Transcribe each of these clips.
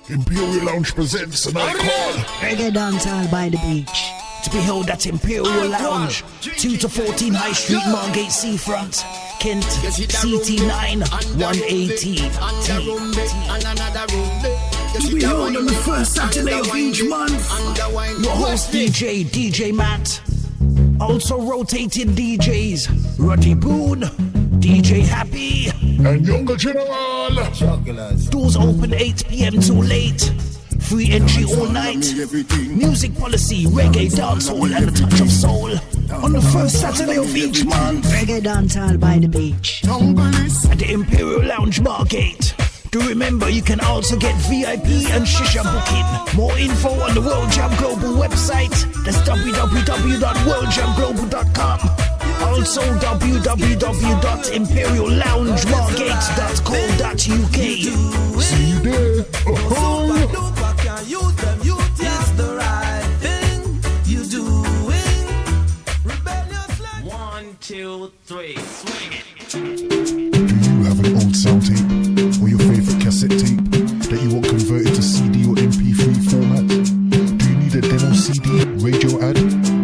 Imperial Lounge presents an icon. Reggae dancehall by the beach. To be held at Imperial Lounge, 2 to 14 High Street, Margate Seafront, Kent, CT9 118. To be held on the first Saturday of each month. Your host DJ Matt. Also rotating DJs, Roddy Boone, DJ Happy, and Younger General. Doors open 8 p.m. till late. Free entry all night. Music policy, reggae, dancehall, and a touch of soul. On the first Saturday of each month. Reggae dancehall by the beach. At the Imperial Lounge Margate. Do remember, you can also get VIP and shisha booking. More info on the World Jam Global website. That's www.worldjamglobal.com. Also www.imperialloungemargate.co.uk. See you there. It's the right thing you doing. Rebellious like 1, 2, 3, swing it. Do you have an old sound tape or your favorite cassette tape that you want converted to CD or MP3 format? Do you need a demo CD, radio ad, a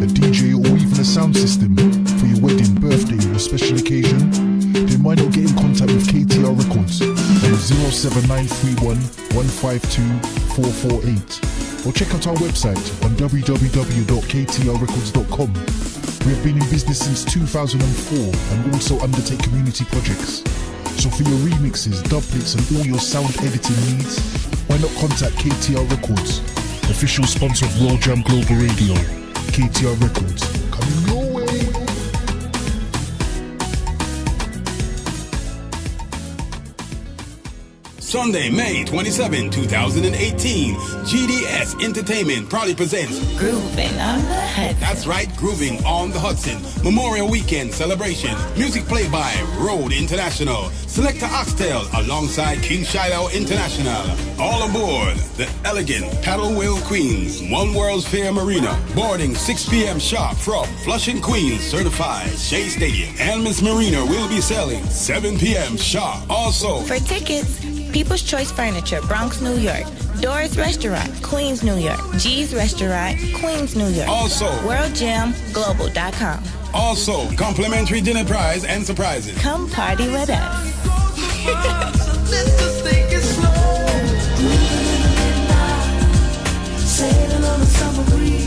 DJ, or even a sound system for your wedding, birthday, or special occasion? Then why not get in contact with KTR Records on 07931 152 448, or check out our website on www.ktrrecords.com. We have been in business since 2004 and also undertake community projects. So for your remixes, doublets, and all your sound editing needs, why not contact KTR Records, official sponsor of World Jam Global Radio. KTR Records, coming your way. Sunday, May 27, 2018, GDS Entertainment proudly presents Grooving on the Hudson. That's right, Grooving on the Hudson. Memorial Weekend celebration. Music played by Road International. Selector Oxtail alongside King Shiloh International. All aboard the elegant Paddle Wheel Queens, One World's Fair Marina. Boarding 6 p.m. sharp from Flushing Queens certified Shea Stadium. And Miss Marina will be selling 7 p.m. sharp. Also, For tickets, People's Choice Furniture, Bronx, New York. Doris Restaurant, Queens, New York. G's Restaurant, Queens, New York. Also, WorldJamGlobal.com. Also, complimentary dinner prize and surprises. Come party with us. Let's take it slow. Sailing on the summer breeze.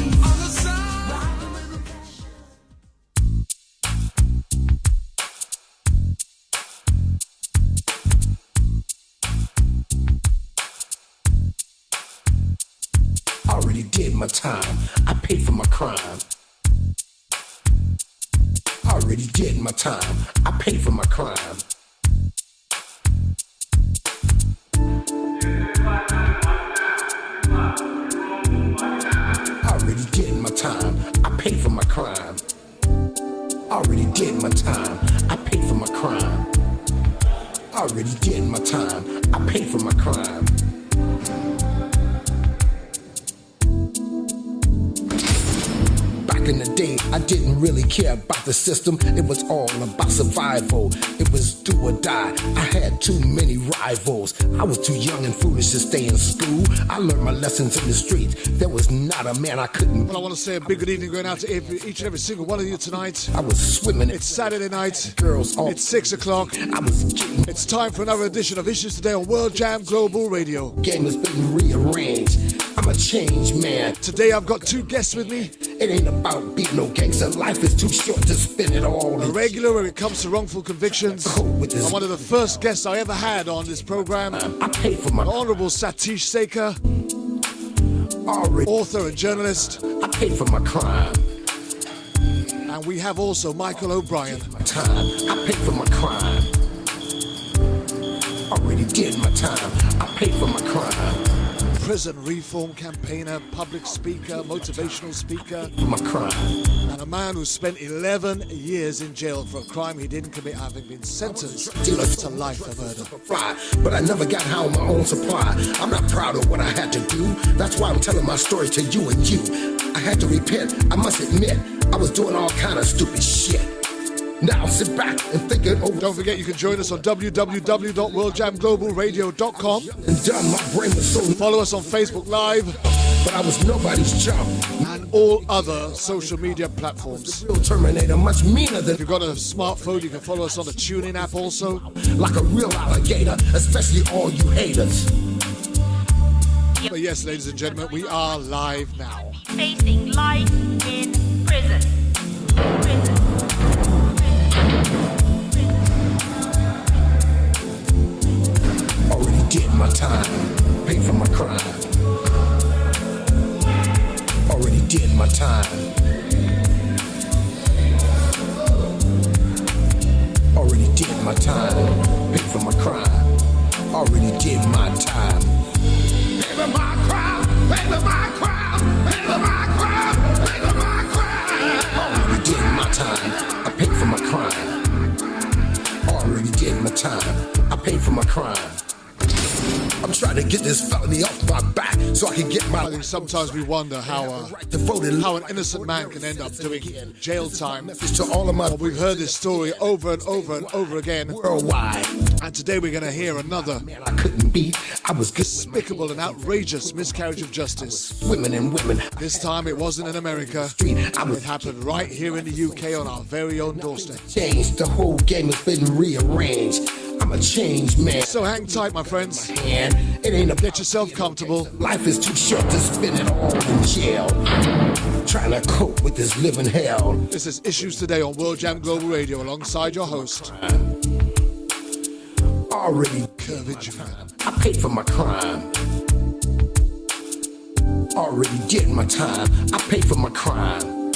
Already did my time. I paid for my crime. Already did my time. I paid for my crime. Already did my time. I paid for my crime. Already did my time. I paid for my crime. Already did my time. I paid for my crime. Back in the day, I didn't really care about the system. It was all about survival. It was do or die. I had too many rivals. I was too young and foolish to stay in school. I learned my lessons in the streets. There was not a man I couldn't. Well, I want to say a big good evening going out to each and every single one of you tonight. I was swimming. It's Saturday night. Girls all. It's 6 o'clock. I was getting. It's time for another edition of Issues Today on World Jam Global Radio. Game has been rearranged. I'm a changed man. Today I've got 2 guests with me. It ain't about being no gangster. Life is too short to spend it all. A regular when it comes to wrongful convictions. And one of the first guests I ever had on this program. I paid for my Honorable Satish Sekar, author and journalist. I paid for my crime. And we have also Michael O'Brien. My time. I paid for my crime. Already did my time. I paid for my crime. Prison reform campaigner, public speaker, motivational speaker. For my crime. And a man who spent 11 years in jail for a crime he didn't commit, having been sentenced to life for murder. But I never got high on my own supply. I'm not proud of what I had to do. That's why I'm telling my story to you and you. I had to repent. I must admit, I was doing all kind of stupid shit. Now sit back and think it over. Don't forget you can join us on www.worldjamglobalradio.com. And done, my brain was so. Follow us on Facebook Live. But I was nobody's chump. And all other social media platforms. Real Terminator, much meaner than. If you've got a smartphone, you can follow us on the TuneIn app also. Like a real alligator, especially all you haters. But yes, ladies and gentlemen, we are live now. Facing life in prison. Already did my time, paid for my crime. Already did my time. Already did my time, paid for my crime. Already did my time. Pay for my crime, pay for my crime, pay for my crime, pay for my crime. Already did my time, I paid for my crime. Already did my time, I paid for my crime. I'm trying to get this felony off my back so I can get my. I think sometimes we wonder how an innocent man can end up doing jail time. To all of my. Well, we've heard this story over and over and over again. Worldwide. And today we're going to hear another Man, I couldn't beat. I was despicable and outrageous miscarriage of justice. Women and women. This time it wasn't in America. It happened right here in the UK on our very own doorstep. Changed. The whole game has been rearranged. I'm a changed man. So hang tight, my friends. And it ain't a Get yourself comfortable. Life is too short to spend it all in jail. Trying to cope with this living hell. This is Issues Today on World Jam Global Radio alongside your host, Already Kirby Jr. I paid for my crime. Already did my time. I paid for my crime.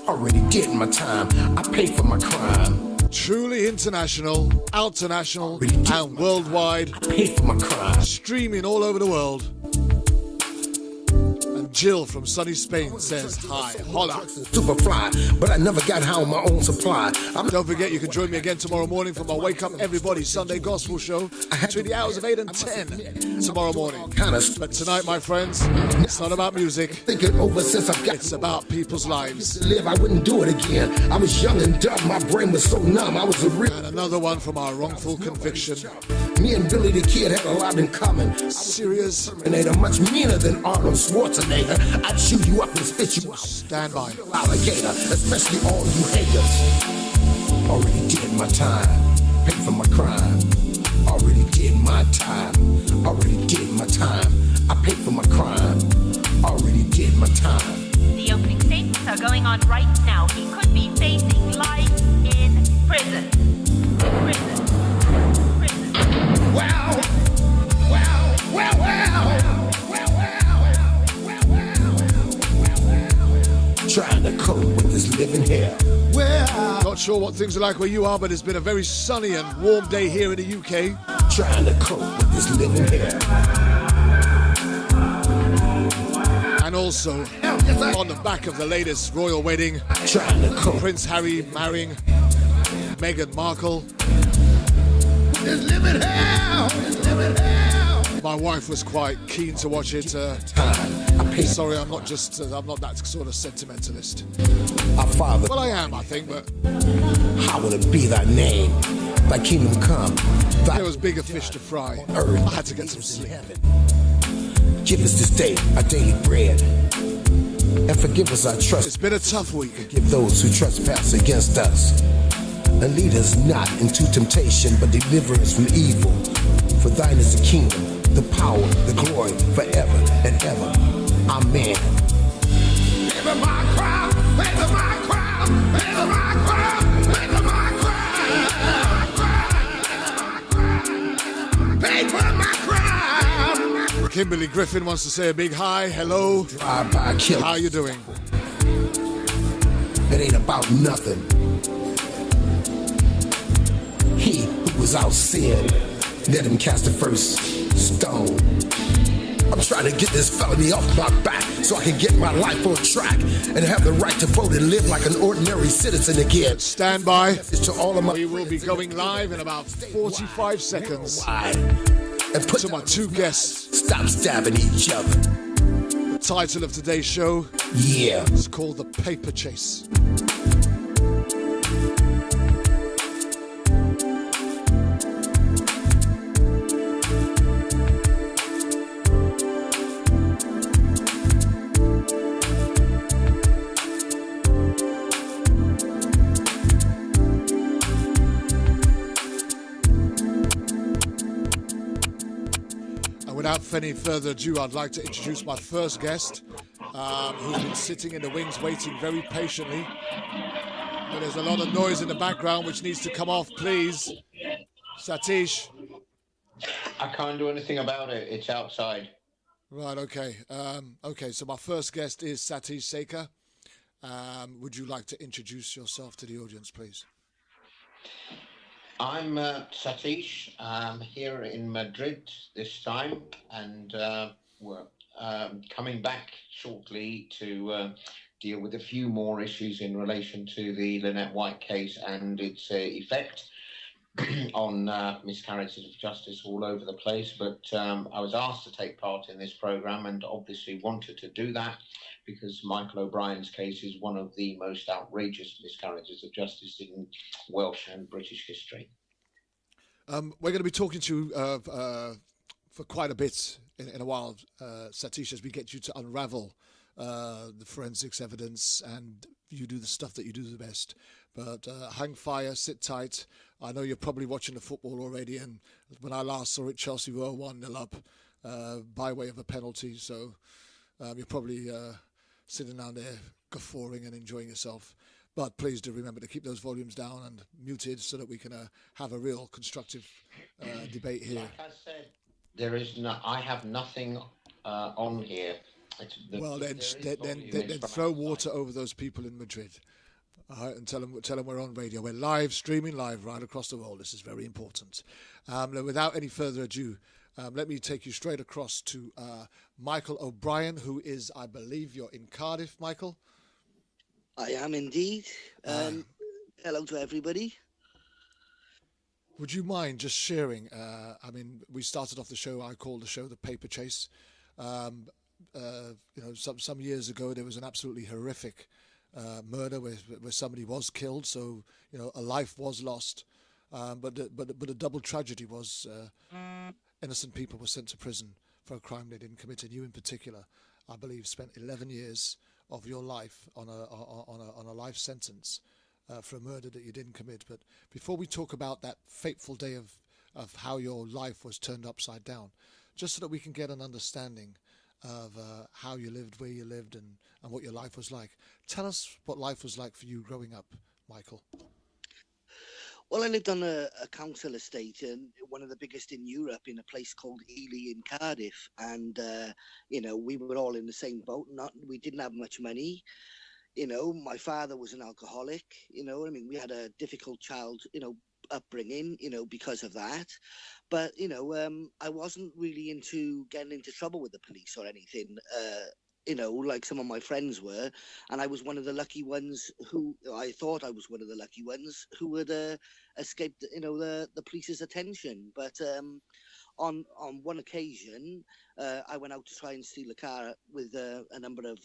Already did my time. I paid for my crime. Truly international, outernational, and worldwide. I paid for my crime. Streaming all over the world. And Jill from sunny Spain says hi, holla. Superfly, but I never got home my own supply. Don't forget you can join me again tomorrow morning for my Wake Up Everybody Sunday Gospel Show between the hours of 8 and 10 tomorrow morning. But tonight, my friends, it's not about music. Think it over since I've got It's about people's lives. to live. I wouldn't do it again. I was young and dumb. My brain was so numb. I was a real. And another one from our wrongful conviction. Me and Billy the Kid had a lot in common. Serious. Terminator, much meaner than Arnold Schwarzenegger. I'd shoot you up and spit you out. Stand by. Alligator, especially all you haters. Already did my time, paid for my crime. Already did my time, already did my time. I paid for my crime, already did my time. The opening statements are going on right now. He could be facing life in prison. Prison. Prison. Wow. Trying to cope with this living hell. Not sure what things are like where you are, but it's been a very sunny and warm day here in the UK. Trying to cope with this living hell. And also, on the back of the latest royal wedding, Trying to cope. Prince Harry marrying Meghan Markle. This living hell. This living hell. My wife was quite keen to watch it. Sorry, I'm not that sort of sentimentalist. Our Father. Well, I am, I think, but Hallowed it be thy name. Thy kingdom come. Thy there was bigger fish to fry. earth. I had to get some sleep. Give us this day our daily bread. And forgive us our trust. It's been a tough week. Forgive those who trespass against us. And lead us not into temptation, but deliver us from evil. For thine is the kingdom, the power, the glory, forever and ever. Amen. Pay for my crime, pay for my crime, pay for my crime, pay for my crime, pay for my crime. Kimberly Griffin wants to say a big hi, hello. Drive-by killer. How you doing? It ain't about nothing. He who was out sin, let him cast the first stone. I'm trying to get this felony off my back so I can get my life on track and have the right to vote and live like an ordinary citizen again. Stand by. It's to all of my. We will be going live in about 45 seconds. And put to my two guests. Stop stabbing each other. The title of today's show is called The Paper Chase. any further ado, I'd like to introduce my first guest, who's been sitting in the wings waiting very patiently. But there's a lot of noise in the background which needs to come off, please. Satish. I can't do anything about it. It's outside. Right, okay. Okay, so my first guest is Satish Sekar. Would you like to introduce yourself to the audience, please? I'm Satish. I'm here in Madrid this time, and we're coming back shortly to deal with a few more issues in relation to the Lynette White case and its effect on miscarriages of justice all over the place. But I was asked to take part in this programme and obviously wanted to do that because Michael O'Brien's case is one of the most outrageous miscarriages of justice in Welsh and British history. We're going to be talking to you for quite a bit in a while, Satish, as we get you to unravel the forensics evidence and you do the stuff that you do the best. But hang fire, sit tight. I know you're probably watching the football already, and when I last saw it, Chelsea were 1-0 up by way of a penalty. So you're probably sitting down there guffawing and enjoying yourself. But please do remember to keep those volumes down and muted so that we can have a real constructive debate here. Like I said, I have nothing on here. Well, then throw water over those people in Madrid. All right, and tell them we're on radio. We're live, streaming live right across the world. This is very important. Without any further ado, let me take you straight across to Michael O'Brien, who is, I believe, you're in Cardiff, Michael. I am indeed. Hello to everybody. Would you mind just sharing? I mean, we started off the show. I called the show "The Paper Chase." Some years ago, there was an absolutely horrific murder where somebody was killed. So a life was lost. But the double tragedy was innocent people were sent to prison for a crime they didn't commit. And you, in particular, I believe, spent 11 years of your life on a life sentence for a murder that you didn't commit. But before we talk about that fateful day of how your life was turned upside down, just so that we can get an understanding of how you lived, where you lived, and what your life was like. Tell us what life was like for you growing up, Michael. Well, I lived on a council estate, one of the biggest in Europe, in a place called Ely in Cardiff. And, we were all in the same boat. We didn't have much money. My father was an alcoholic. We had a difficult upbringing, because of that. But, I wasn't really into getting into trouble with the police or anything, like some of my friends were. And I was one of the lucky ones I thought I was one of the lucky ones who had escaped, the police's attention. But on one occasion, I went out to try and steal a car with a number of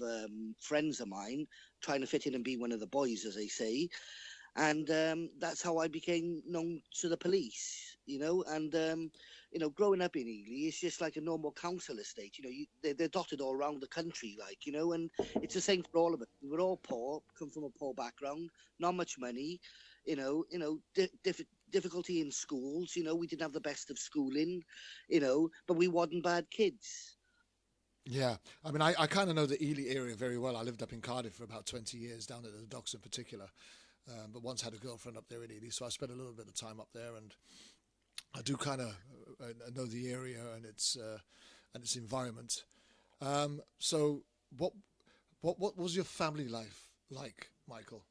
friends of mine, trying to fit in and be one of the boys, as they say. And that's how I became known to the police, and, growing up in Ely, it's just like a normal council estate. They're dotted all around the country, and it's the same for all of us. We were all poor, come from a poor background, not much money, difficulty in schools, we didn't have the best of schooling, but we wasn't bad kids. Yeah, I mean, I kind of know the Ely area very well. I lived up in Cardiff for about 20 years, down at the docks in particular. But once had a girlfriend up there in Ely, so I spent a little bit of time up there, and I do kind of know the area and its environment. So, what was your family life like, Michael?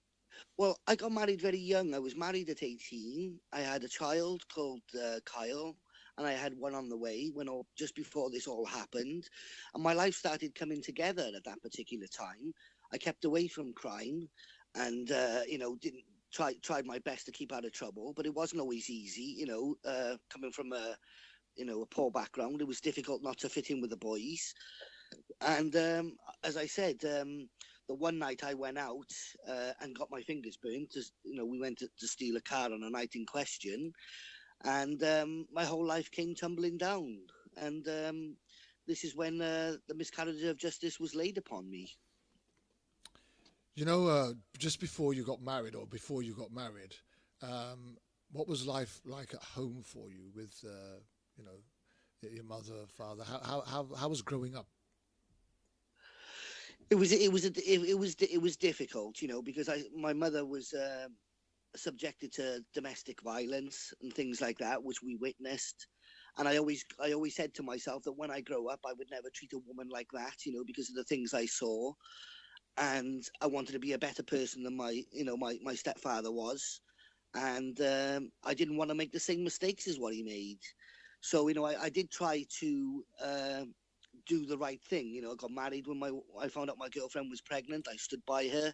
Well, I got married very young. I was married at 18. I had a child called Kyle, and I had one on the way just before this all happened. And my life started coming together at that particular time. I kept away from crime. And, didn't tried my best to keep out of trouble, but it wasn't always easy, coming from a poor background. It was difficult not to fit in with the boys. And as I said, the one night I went out and got my fingers burnt, we went to steal a car on a night in question, and my whole life came tumbling down. And this is when the miscarriage of justice was laid upon me. Just before you got married, what was life like at home for you with, your mother, father? How was growing up? It was difficult, you know, because my mother was subjected to domestic violence and things like that, which we witnessed. And I always said to myself that when I grow up, I would never treat a woman like that, you know, because of the things I saw. And I wanted to be a better person than my stepfather was. And I didn't want to make the same mistakes as what he made. So, you know, I did try to do the right thing. You know, I got married when I found out my girlfriend was pregnant. I stood by her,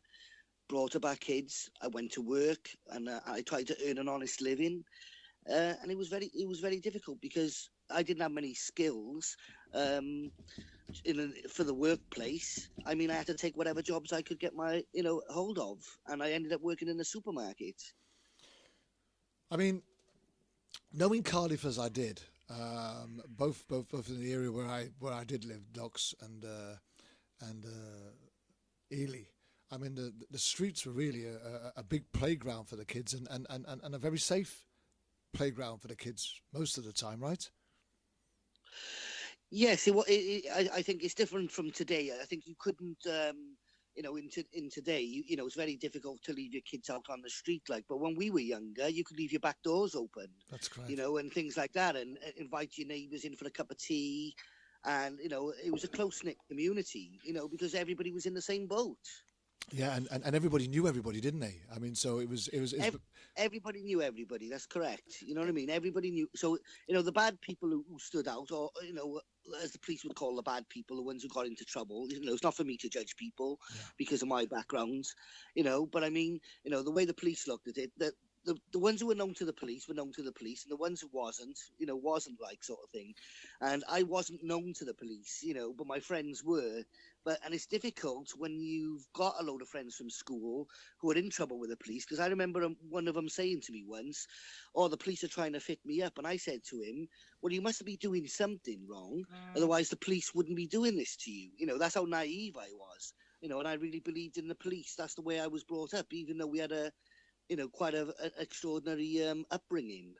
brought her back kids. I went to work, and I tried to earn an honest living. And it was very difficult because I didn't have many skills for the workplace. I mean, I had to take whatever jobs I could get my hold of, and I ended up working in a supermarket. I mean, knowing Cardiff as I did, both in the area where I did live, Docks and Ely. I mean, the streets were really a big playground for the kids and a very safe playground for the kids most of the time, right? Yes, I think it's different from today. I think you couldn't, in today, it's very difficult to leave your kids out on the street. But when we were younger, you could leave your back doors open. That's correct. And things like that, and invite your neighbours in for a cup of tea, and it was a close knit community. Because everybody was in the same boat. Yeah, and everybody knew everybody, didn't they? I mean, so it was everybody knew everybody. That's correct. You know what I mean? Everybody knew. So the bad people who stood out, or as the police would call the bad people, the ones who got into trouble. It's not for me to judge people because of my background. But I mean, the way the police looked at it, that the ones who were known to the police were known to the police, and the ones who wasn't like, sort of thing. And I wasn't known to the police, but my friends were. And it's difficult when you've got a load of friends from school who are in trouble with the police. Because I remember one of them saying to me once, "Oh, the police are trying to fit me up." And I said to him, "Well, you must be doing something wrong. Otherwise, the police wouldn't be doing this to you." That's how naive I was. And I really believed in the police. That's the way I was brought up, even though we had quite an extraordinary upbringing.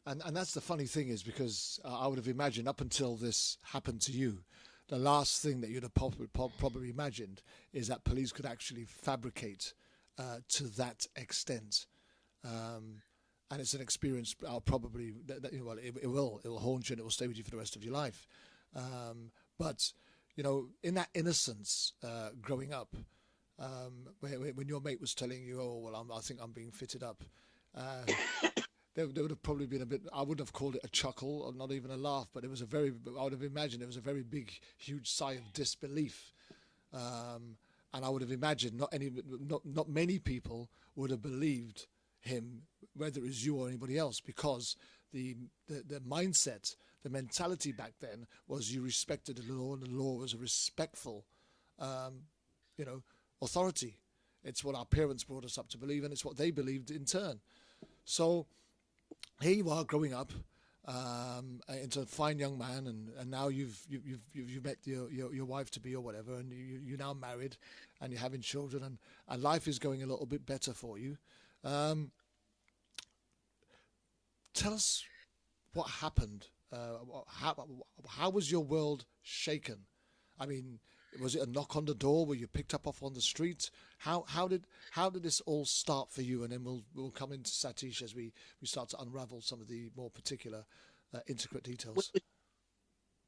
And that's the funny thing is because I would have imagined up until this happened to you, the last thing that you'd have probably imagined is that police could actually fabricate to that extent. And it's an experience I'll probably, it will haunt you and it will stay with you for the rest of your life. But, in that innocence growing up, when your mate was telling you, "Oh, well, I think I'm being fitted up," there would have probably been a bit, I wouldn't have called it a chuckle or not even a laugh, but I would have imagined it was a very big, huge sigh of disbelief. And I would have imagined not many people would have believed him, whether it was you or anybody else, because the mindset, the mentality back then was you respected the law, and the law was a respectful, authority. It's what our parents brought us up to believe, and it's what they believed in turn. So here you are growing up into a fine young man, and now you've met your wife to be or whatever, and you're now married, and you're having children, and life is going a little bit better for you. Tell us what happened. How was your world shaken? I mean, was it a knock on the door? Were you picked up off on the street? How did this all start for you? And then we'll come into Satish as we start to unravel some of the more particular intricate details.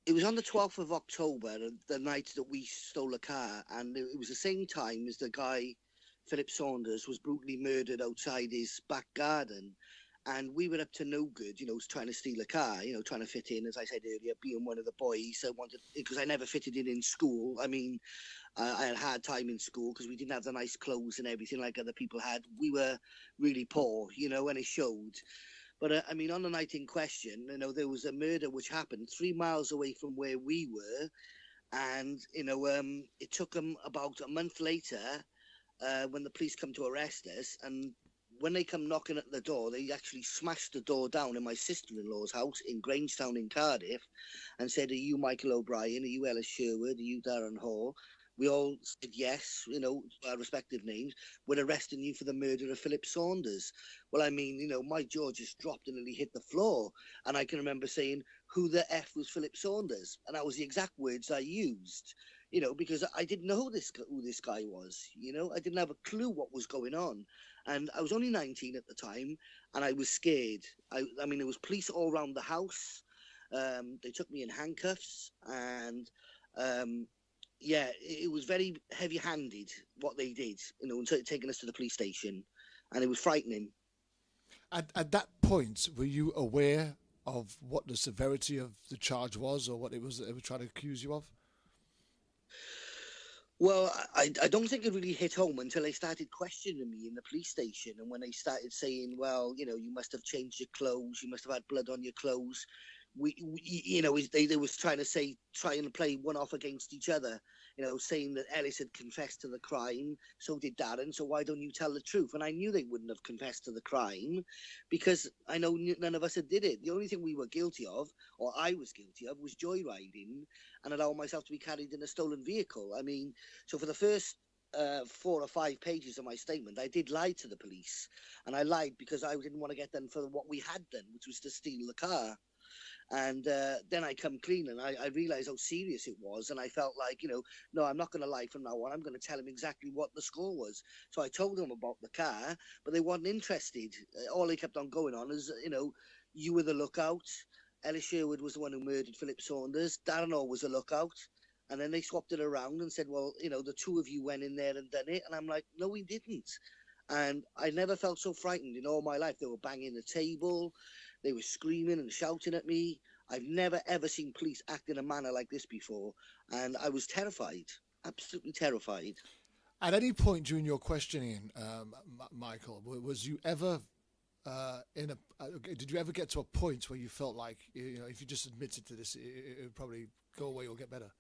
It was on the 12th of October, the night that we stole a car, and it was the same time as the guy, Philip Saunders, was brutally murdered outside his back garden. And we were up to no good, trying to steal a car, trying to fit in, as I said earlier, being one of the boys. I wanted, because I never fitted in school. I mean, I had a hard time in school because we didn't have the nice clothes and everything like other people had. We were really poor, and it showed. But I mean, on the night in question, there was a murder which happened 3 miles away from where we were. And, it took them about a month later when the police come to arrest us. And when they come knocking at the door, they actually smashed the door down in my sister-in-law's house in Grangetown in Cardiff and said, "Are you Michael O'Brien? Are you Ellis Sherwood? Are you Darren Hall?" We all said yes, our respective names. "We're arresting you for the murder of Philip Saunders." Well, I mean, my jaw just dropped and nearly hit the floor. And I can remember saying, who the F was Philip Saunders? And that was the exact words I used, because I didn't know who this guy was. I didn't have a clue what was going on. And I was only 19 at the time, and I was scared. I mean, there was police all around the house. They took me in handcuffs, and it was very heavy-handed what they did, taking us to the police station, and it was frightening. At that point, were you aware of what the severity of the charge was, or what it was that they were trying to accuse you of? Well, I don't think it really hit home until they started questioning me in the police station, and when they started saying, well, you must have changed your clothes, you must have had blood on your clothes. They was trying to play one off against each other, saying that Ellis had confessed to the crime, so did Darren, so why don't you tell the truth? And I knew they wouldn't have confessed to the crime because I know none of us had did it. The only thing we were guilty of, or I was guilty of, was joyriding and allowing myself to be carried in a stolen vehicle. I mean, so for the first 4 or 5 pages of my statement, I did lie to the police, and I lied because I didn't want to get done for what we had done, which was to steal the car. And then I come clean, and I realised how serious it was, and I felt like, no, I'm not going to lie from now on. I'm going to tell him exactly what the score was. So I told them about the car, but they weren't interested. All they kept on going on is, you were the lookout. Ellis Sherwood was the one who murdered Philip Saunders. Darren Orr was the lookout. And then they swapped it around and said, well, the two of you went in there and done it. And I'm like, no, we didn't. And I never felt so frightened in all my life. They were banging the table. They were screaming and shouting at me. I've never, ever seen police act in a manner like this before. And I was terrified, absolutely terrified. At any point during your questioning, Michael, was you ever did you ever get to a point where you felt like, if you just admitted to this, it would probably go away or get better?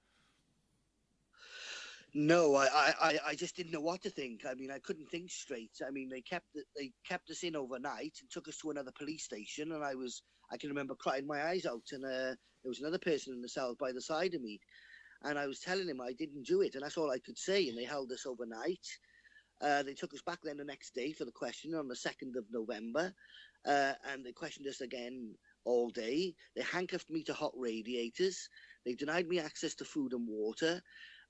No, I just didn't know what to think. I mean, I couldn't think straight. I mean, they kept us in overnight and took us to another police station, and I can remember crying my eyes out, and there was another person in the cell by the side of me, and I was telling him I didn't do it, and that's all I could say, and they held us overnight. They took us back then the next day for the questioning on the 2nd of November, and they questioned us again all day. They handcuffed me to hot radiators. They denied me access to food and water.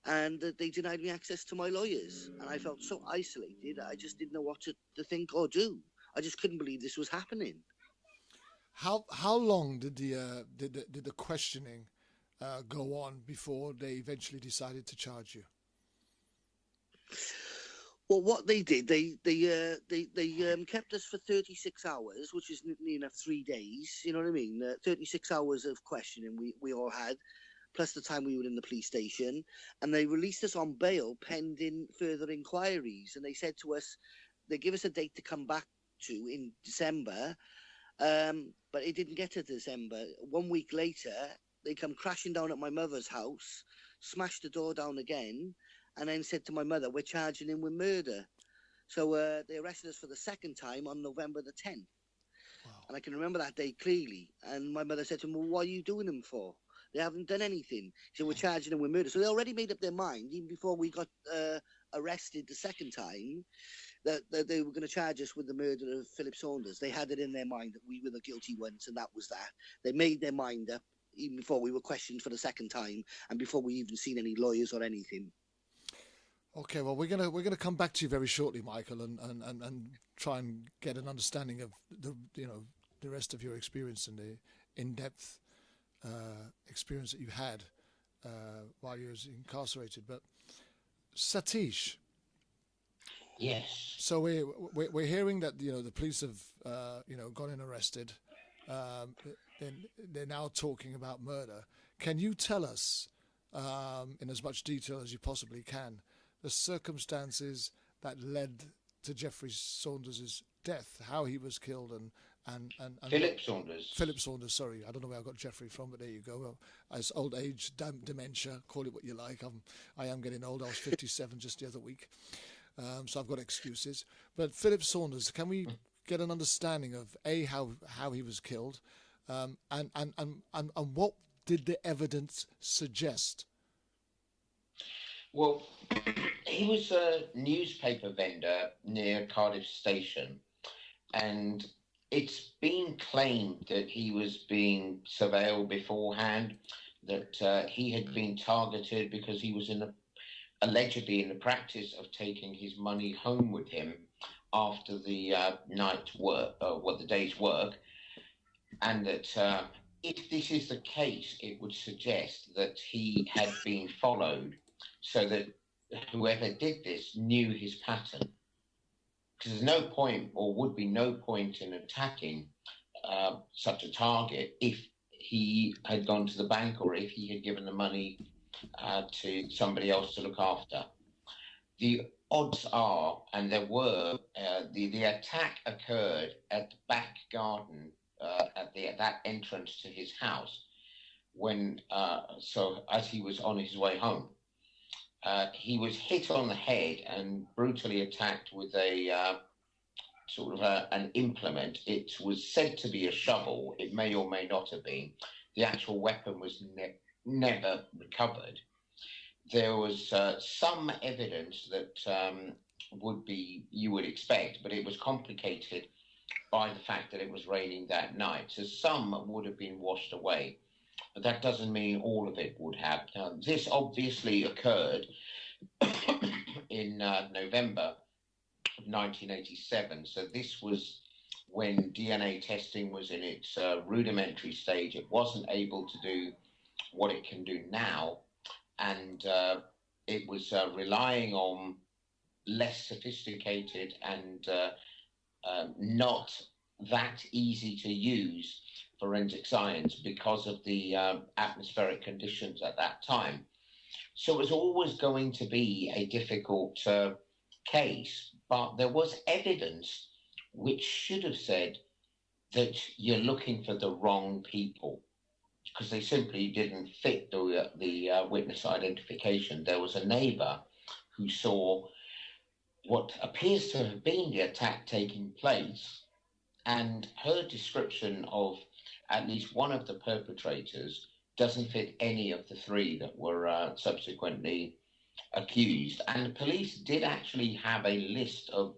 And they denied me access to my lawyers, and I felt so isolated. I just didn't know what to think or do. I just couldn't believe this was happening. How long did the questioning go on before they eventually decided to charge you? Well, what they did, they kept us for 36 hours, which is nearly enough 3 days. You know what I mean? 36 hours of questioning we all had, plus the time we were in the police station, and they released us on bail pending further inquiries. And they said to us, they give us a date to come back to in December, but it didn't get to December. 1 week later, they come crashing down at my mother's house, smashed the door down again, and then said to my mother, we're charging him with murder. So they arrested us for the second time on November the 10th. Wow. And I can remember that day clearly. And my mother said to him, well, what are you doing them for? They haven't done anything. So we're charging them with murder. So they already made up their mind, even before we got arrested the second time, that they were going to charge us with the murder of Philip Saunders. They had it in their mind that we were the guilty ones, and that was that. They made their mind up even before we were questioned for the second time, and before we even seen any lawyers or anything. Okay, well, we're gonna come back to you very shortly, Michael, and try and get an understanding of the rest of your experience and the in-depth experience that you had while you was incarcerated. But Satish, yes. So we're hearing that the police have gone and arrested. They're now talking about murder. Can you tell us in as much detail as you possibly can the circumstances that led to Jeffrey Saunders' death, how he was killed, and Philip Saunders. Philip Saunders, sorry. I don't know where I got Jeffrey from, but there you go. Well, as old age, dementia, call it what you like. I am getting old. I was 57 just the other week. So I've got excuses. But Philip Saunders, can we get an understanding of how he was killed, and what did the evidence suggest? Well, he was a newspaper vendor near Cardiff Station, and it's been claimed that he was being surveilled beforehand, that he had been targeted because he was allegedly in the practice of taking his money home with him after the night's work, the day's work, and that if this is the case, it would suggest that he had been followed, so that whoever did this knew his pattern. Because there's no point, or would be no point, in attacking such a target if he had gone to the bank or if he had given the money to somebody else to look after. The odds are, and there were, the attack occurred at the back garden at that entrance to his house when, so as he was on his way home. He was hit on the head and brutally attacked with a an implement. It was said to be a shovel. It may or may not have been. The actual weapon was never recovered. There was some evidence that you would expect, but it was complicated by the fact that it was raining that night. So some would have been washed away, but that doesn't mean all of it would have. This obviously occurred in November of 1987. So this was when DNA testing was in its rudimentary stage. It wasn't able to do what it can do now, and it was relying on less sophisticated and not that easy to use forensic science because of the atmospheric conditions at that time. So it was always going to be a difficult case, but there was evidence which should have said that you're looking for the wrong people, because they simply didn't fit the witness identification. There was a neighbour who saw what appears to have been the attack taking place, and her description of at least one of the perpetrators doesn't fit any of the three that were subsequently accused. And the police did actually have a list of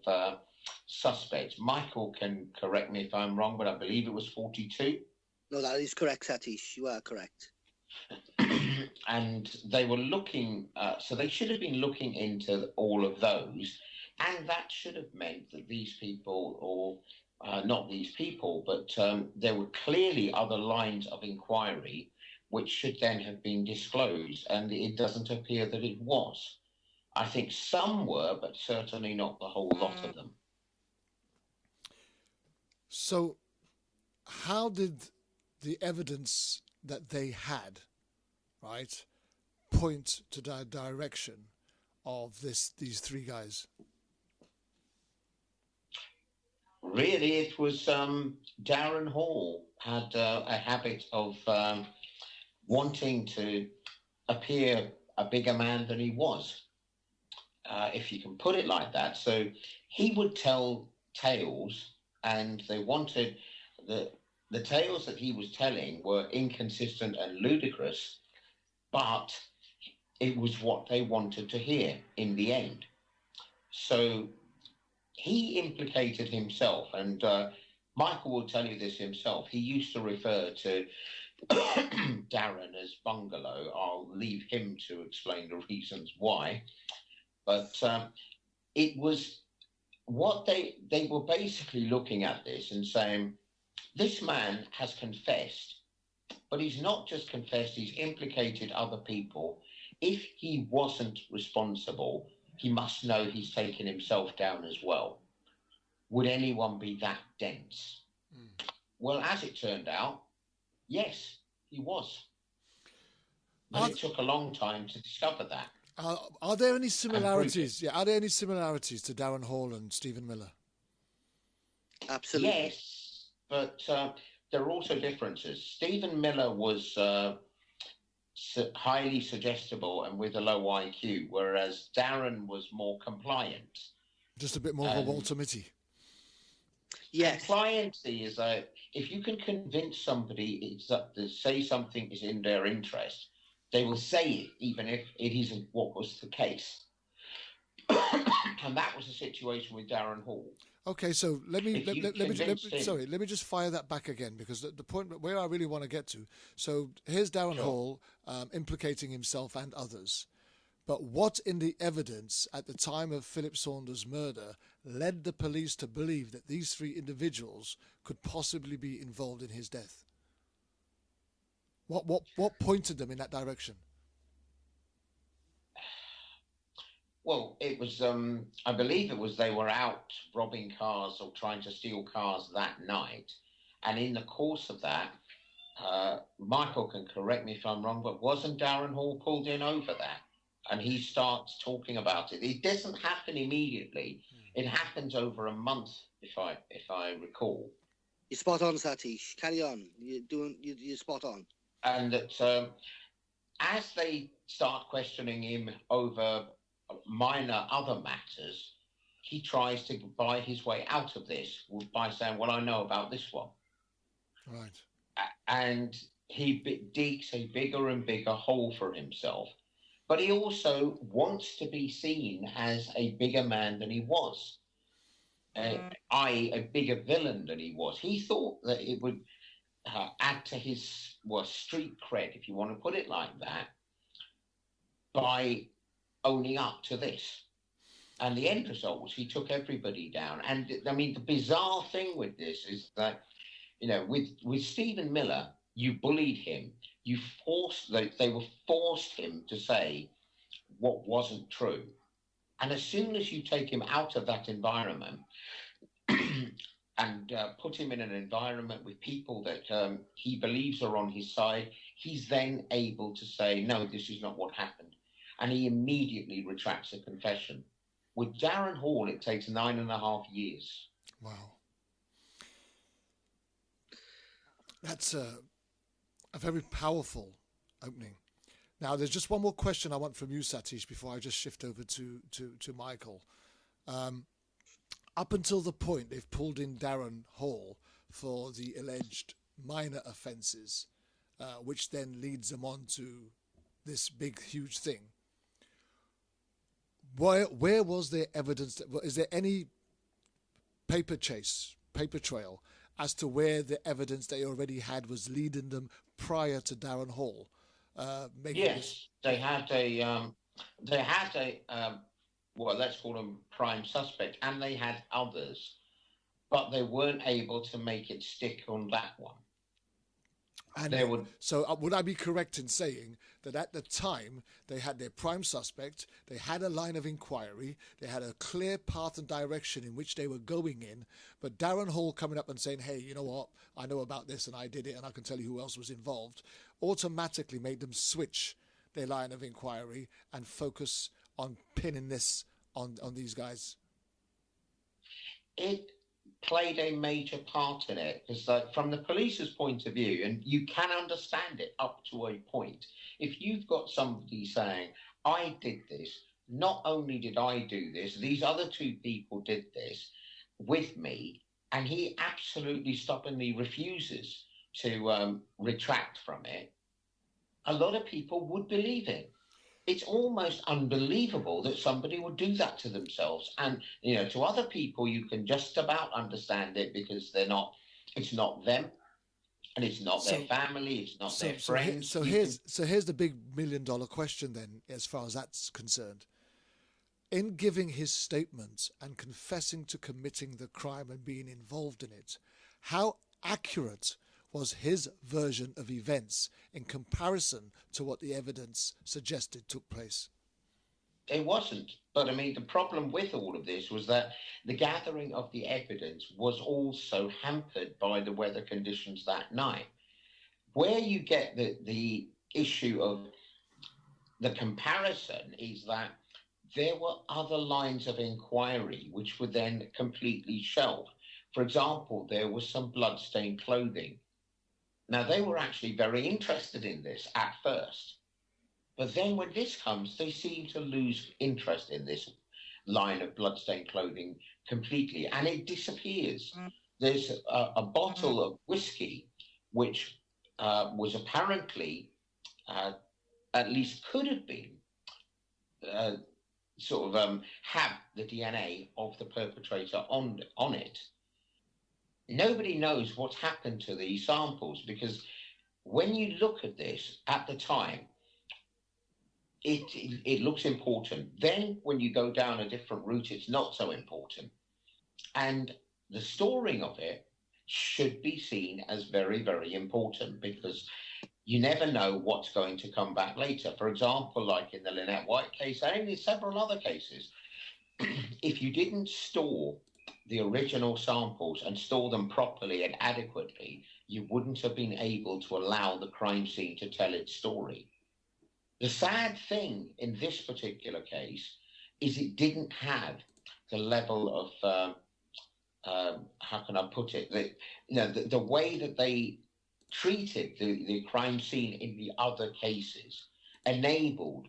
suspects. Michael can correct me if I'm wrong, but I believe it was 42. No, that is correct, Satish. You are correct. And they were looking, so they should have been looking into all of those. And that should have meant that these people, or not these people, but there were clearly other lines of inquiry which should then have been disclosed, and it doesn't appear that it was. I think some were, but certainly not the whole lot of them. So how did the evidence that they had, right, point to the direction of these three guys? Really, it was Darren Hall had a habit of wanting to appear a bigger man than he was, if you can put it like that. So he would tell tales, and they wanted the tales that he was telling were inconsistent and ludicrous, but it was what they wanted to hear in the end. So he implicated himself, and Michael will tell you this himself. He used to refer to Darren as Bungalow. I'll leave him to explain the reasons why. But it was what they were basically looking at this and saying, this man has confessed, but he's not just confessed, he's implicated other people. If he wasn't responsible, he must know he's taken himself down as well. Would anyone be that dense? Well, as it turned out, yes, he was. And it took a long time to discover that. Are there any similarities? Yeah, are there any similarities to Darren Hall and Stephen Miller? Absolutely. Yes, but there are also differences. Stephen Miller was highly suggestible and with a low IQ, whereas Darren was more compliant. Just a bit more of a Walter Mitty. Yes. Compliancy is if you can convince somebody to say something is in their interest, they will say it, even if it isn't what was the case. And that was the situation with Darren Hall. Okay, so let me convinced him- let me just fire that back again, because the point where I really want to get to. So here's Darren Hall implicating himself and others, but what in the evidence at the time of Philip Saunders' murder led the police to believe that these three individuals could possibly be involved in his death? What pointed them in that direction? Well, it was, I believe it was they were out robbing cars or trying to steal cars that night. And in the course of that, Michael can correct me if I'm wrong, but wasn't Darren Hall pulled in over that? And he starts talking about it. It doesn't happen immediately. It happens over a month, if I recall. You're spot on, Satish. Carry on. You're spot on. And that as they start questioning him over minor other matters, he tries to buy his way out of this by saying, well, I know about this one. Right. And he digs a bigger and bigger hole for himself. But he also wants to be seen as a bigger man than he was, i.e. a bigger villain than he was. He thought that it would add to his street cred, if you want to put it like that, by owning up to this. And the end result was he took everybody down. And I mean, the bizarre thing with this is that, you know, with Stephen Miller, you bullied him. They were forced him to say what wasn't true. And as soon as you take him out of that environment and put him in an environment with people that he believes are on his side, he's then able to say, no, this is not what happened. And he immediately retracts a confession. With Darren Hall, it takes 9.5 years. Wow. That's a very powerful opening. Now, there's just one more question I want from you, Satish, before I just shift over to Michael. Up until the point they've pulled in Darren Hall for the alleged minor offences, which then leads them on to this big, huge thing. Where was there evidence? Is there any paper trail as to where the evidence they already had was leading them prior to Darren Hall? Yes, they had a well, let's call them prime suspect, and they had others, but they weren't able to make it stick on that one. And so would I be correct in saying that at the time they had their prime suspect, they had a line of inquiry, they had a clear path and direction in which they were going in, but Darren Hall coming up and saying, hey, you know what, I know about this and I did it and I can tell you who else was involved, automatically made them switch their line of inquiry and focus on pinning this on these guys? It played a major part in it, because from the police's point of view, and you can understand it up to a point, if you've got somebody saying, I did this, not only did I do this, these other two people did this with me, and he absolutely stubbornly refuses to retract from it, a lot of people would believe it. It's almost unbelievable that somebody would do that to themselves. And, you know, to other people, you can just about understand it because it's not them, and it's not their family, it's not their friends. Here's the big $1 million question then, as far as that's concerned. In giving his statement and confessing to committing the crime and being involved in it, how accurate was his version of events in comparison to what the evidence suggested took place? It wasn't. But I mean, the problem with all of this was that the gathering of the evidence was also hampered by the weather conditions that night. Where you get the issue of the comparison is that there were other lines of inquiry which were then completely shelved. For example, there was some bloodstained clothing. Now, they were actually very interested in this at first. But then when this comes, they seem to lose interest in this line of bloodstained clothing completely, and it disappears. There's a bottle of whiskey, which was apparently, at least could have been, sort of have the DNA of the perpetrator on it. Nobody knows what's happened to these samples, because when you look at this at the time, it looks important. Then when you go down a different route, it's not so important. And the storing of it should be seen as very, very important, because you never know what's going to come back later. For example, like in the Lynette White case and in several other cases, if you didn't store the original samples and store them properly and adequately, you wouldn't have been able to allow the crime scene to tell its story. The sad thing in this particular case is it didn't have the level of, how can I put it, the way that they treated the crime scene in the other cases enabled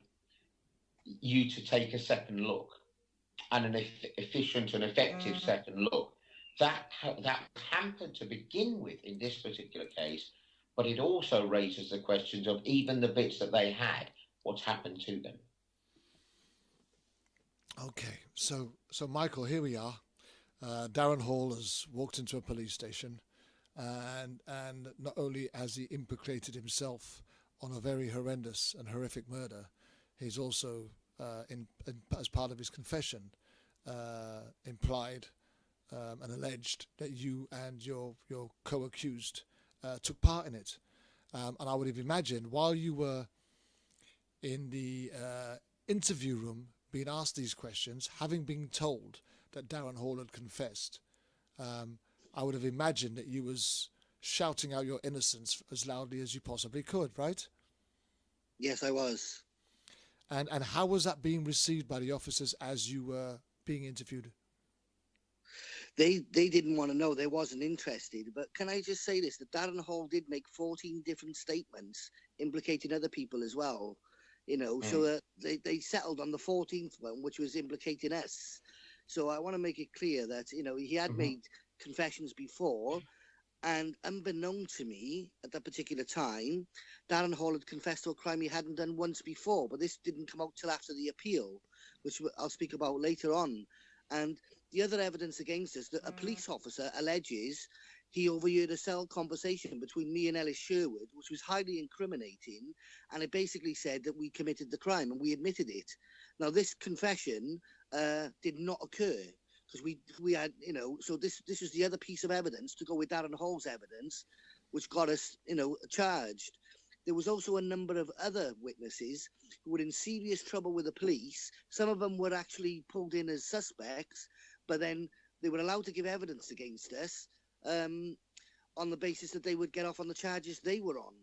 you to take a second look, and an efficient and effective second look. That hampered to begin with in this particular case, but it also raises the questions of even the bits that they had, what's happened to them. Okay, so Michael, here we are. Darren Hall has walked into a police station, and not only has he implicated himself on a very horrendous and horrific murder, he's also, as part of his confession, implied and alleged that you and your co-accused took part in it. And I would have imagined while you were in the interview room being asked these questions, having been told that Darren Hall had confessed, I would have imagined that you was shouting out your innocence as loudly as you possibly could, right? Yes, I was. And how was that being received by the officers as you were being interviewed? They didn't want to know. They wasn't interested. But can I just say this, that Darren Hall did make 14 different statements implicating other people as well. So they settled on the 14th one, which was implicating us. So I want to make it clear that, he had made confessions before, and unbeknown to me at that particular time, Darren Hall had confessed to a crime he hadn't done once before, but this didn't come out till after the appeal, which I'll speak about later on. And the other evidence against us, that a police officer alleges he overheard a cell conversation between me and Ellis Sherwood, which was highly incriminating, and it basically said that we committed the crime, and we admitted it. Now, this confession did not occur, because we had, so this was the other piece of evidence to go with Darren Hall's evidence, which got us, charged. There was also a number of other witnesses who were in serious trouble with the police. Some of them were actually pulled in as suspects, but then they were allowed to give evidence against us on the basis that they would get off on the charges they were on.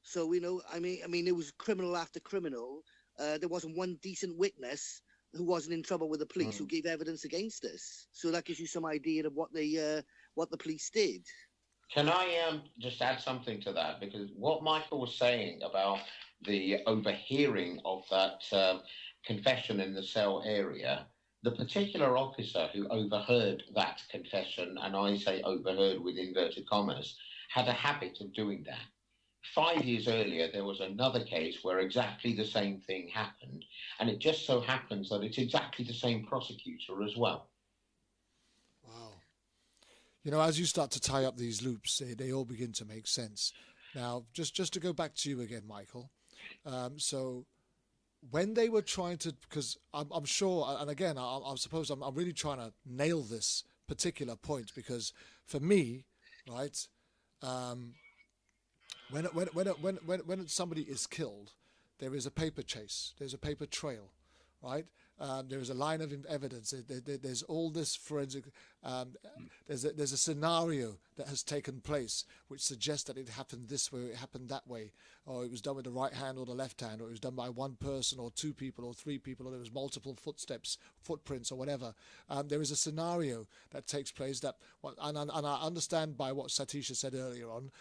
So, I mean, it was criminal after criminal. There wasn't one decent witness who wasn't in trouble with the police who gave evidence against us. So that gives you some idea of what the police did. Can I just add something to that? Because what Michael was saying about the overhearing of that confession in the cell area, the particular officer who overheard that confession, and I say overheard with inverted commas, had a habit of doing that. 5 years earlier, there was another case where exactly the same thing happened, and it just so happens that it's exactly the same prosecutor as well. Wow. As you start to tie up these loops, they all begin to make sense. Now, just to go back to you again, Michael. So when they were trying to, because I'm sure, and again, I suppose I'm really trying to nail this particular point, because for me, right, when somebody is killed, there is a paper chase, there's a paper trail, right? There is a line of evidence. There's all this forensic. There's a scenario that has taken place which suggests that it happened this way, it happened that way, or it was done with the right hand or the left hand, or it was done by one person or two people or three people, or there was multiple footprints or whatever. There is a scenario that takes place that, and I understand by what Satisha said earlier on,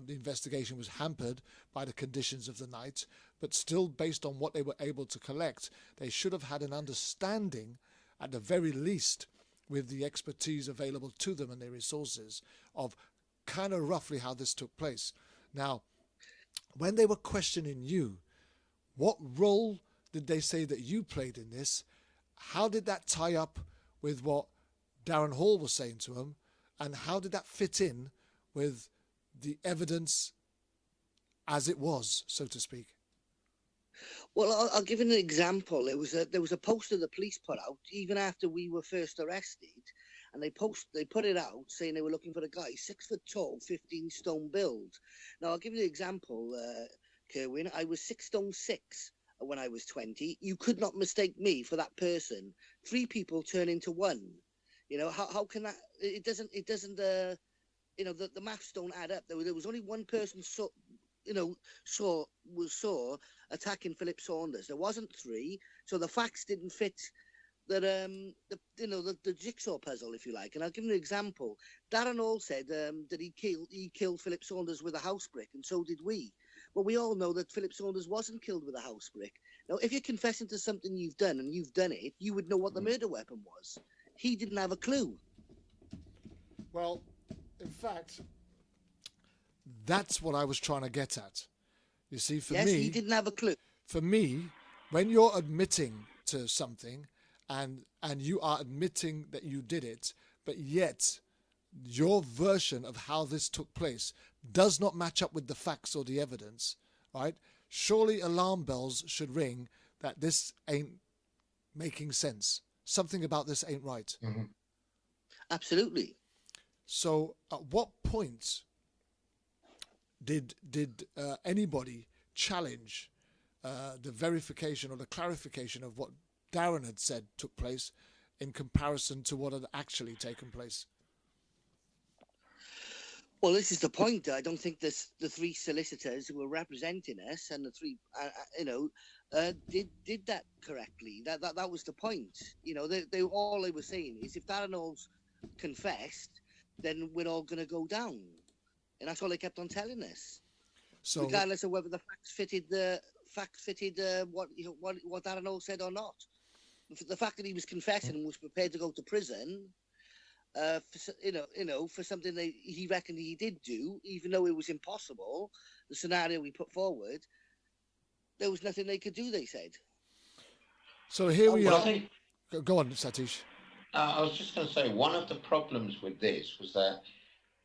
the investigation was hampered by the conditions of the night. But still, based on what they were able to collect, they should have had an understanding, at the very least, with the expertise available to them and their resources, of kind of roughly how this took place. Now, when they were questioning you, what role did they say that you played in this? How did that tie up with what Darren Hall was saying to him? And how did that fit in with the evidence as it was, so to speak? Well, I'll give you an example. There was a poster the police put out even after we were first arrested, and they put it out saying they were looking for a guy 6 foot tall, 15 stone build. Now I'll give you an example, Kerwin. I was 6 stone 6 when I was 20. You could not mistake me for that person. 3 people turn into 1. You know, how can that? It doesn't. You know, the maths don't add up. There was only one person saw attacking Philip Saunders. There wasn't 3, so the facts didn't fit that the jigsaw puzzle, if you like. And I'll give you an example. Darren Hall said that he killed Philip Saunders with a house brick, and so did we. But we all know that Philip Saunders wasn't killed with a house brick. Now, if you're confessing to something you've done and you've done it, you would know what the murder weapon was. He didn't have a clue. Well, in fact, that's what I was trying to get at. You see, for me, he didn't have a clue. For me, when you're admitting to something and you are admitting that you did it, but yet your version of how this took place does not match up with the facts or the evidence, right? Surely alarm bells should ring that this ain't making sense. Something about this ain't right. Mm-hmm. Absolutely. So at what point did anybody challenge the verification or the clarification of what Darren had said took place in comparison to what had actually taken place? Well, this is the point. I don't think the 3 solicitors who were representing us and the 3, did that correctly. That was the point. You know, they all they were saying is if Darren Hall's confessed, then we're all going to go down, and that's all they kept on telling us. So, regardless of whether the facts fitted what Darren Hall said or not, the fact that he was confessing and was prepared to go to prison, for something that he reckoned he did do, even though it was impossible, the scenario we put forward, there was nothing they could do. They said. So here we are. Go on, Satish. I was just going to say, one of the problems with this was that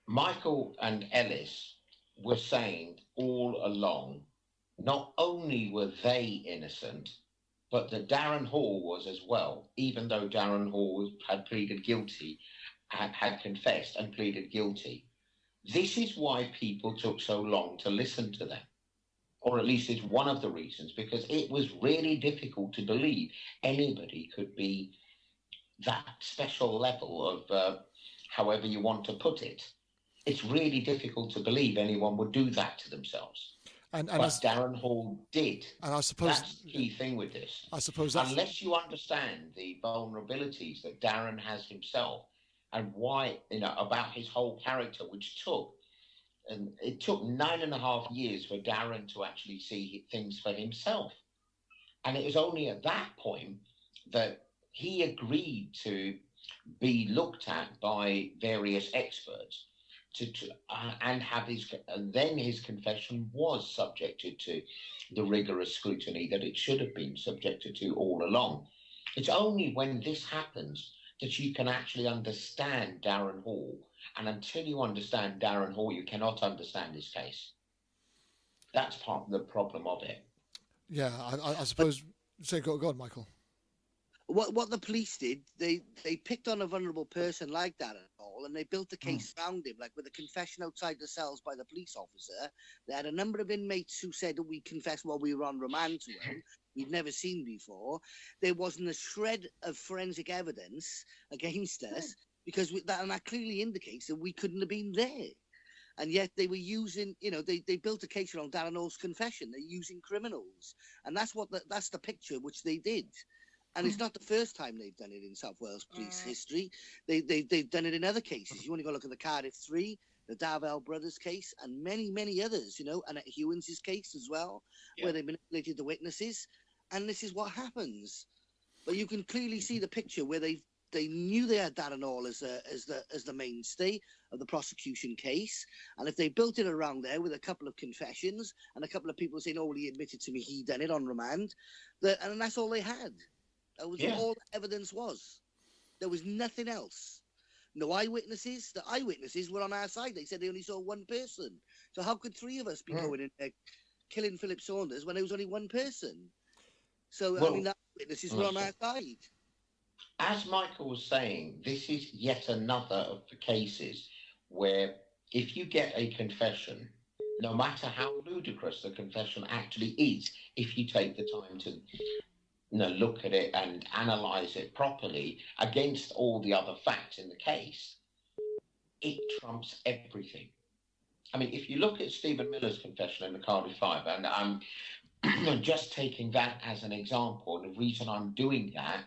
Michael and Ellis were saying all along, not only were they innocent, but that Darren Hall was as well, even though Darren Hall had pleaded guilty, had confessed and pleaded guilty. This is why people took so long to listen to them, or at least it's one of the reasons, because it was really difficult to believe anybody could be that special level of however you want to put it. It's really difficult to believe anyone would do that to themselves. But Darren Hall did. And I suppose that's the key thing with this. I suppose unless you understand the vulnerabilities that Darren has himself and why, about his whole character, which it took 9.5 years for Darren to actually see things for himself. And it was only at that point that he agreed to be looked at by various experts and then his confession was subjected to the rigorous scrutiny that it should have been subjected to all along. It's only when this happens that you can actually understand Darren Hall. And until you understand Darren Hall, you cannot understand his case. That's part of the problem of it. Yeah, I suppose. Go on, Michael. What the police did, they picked on a vulnerable person like Darren Hall, and they built a case around him, like with a confession outside the cells by the police officer. They had a number of inmates who said that we confessed while we were on remand to him. We'd never seen before. There wasn't a shred of forensic evidence against us because that clearly indicates that we couldn't have been there. And yet they were using, they built a case around Darren Hall's confession. They're using criminals, and that's the picture which they did. And it's not the first time they've done it in South Wales police history. They've done it in other cases. You only got to look at the Cardiff 3, the Darvell brothers case, and many, many others, and at Hewins' case as well, where they manipulated the witnesses. And this is what happens. But you can clearly see the picture where they've they knew they had Darren Hall as the mainstay of the prosecution case, and if they built it around there with a couple of confessions and a couple of people saying, "Oh, well, he admitted to me he done it on remand," and that's all they had. That was all the evidence was. There was nothing else. No eyewitnesses. The eyewitnesses were on our side. They said they only saw one person. So how could three of us be going in there killing Philip Saunders when there was only one person? So, well, I mean, the eyewitnesses were on our side. As Michael was saying, this is yet another of the cases where if you get a confession, no matter how ludicrous the confession actually is, if you take the time to look at it and analyse it properly against all the other facts in the case, it trumps everything. I mean, if you look at Stephen Miller's confession in the Cardiff Five, and I'm just taking that as an example, and the reason I'm doing that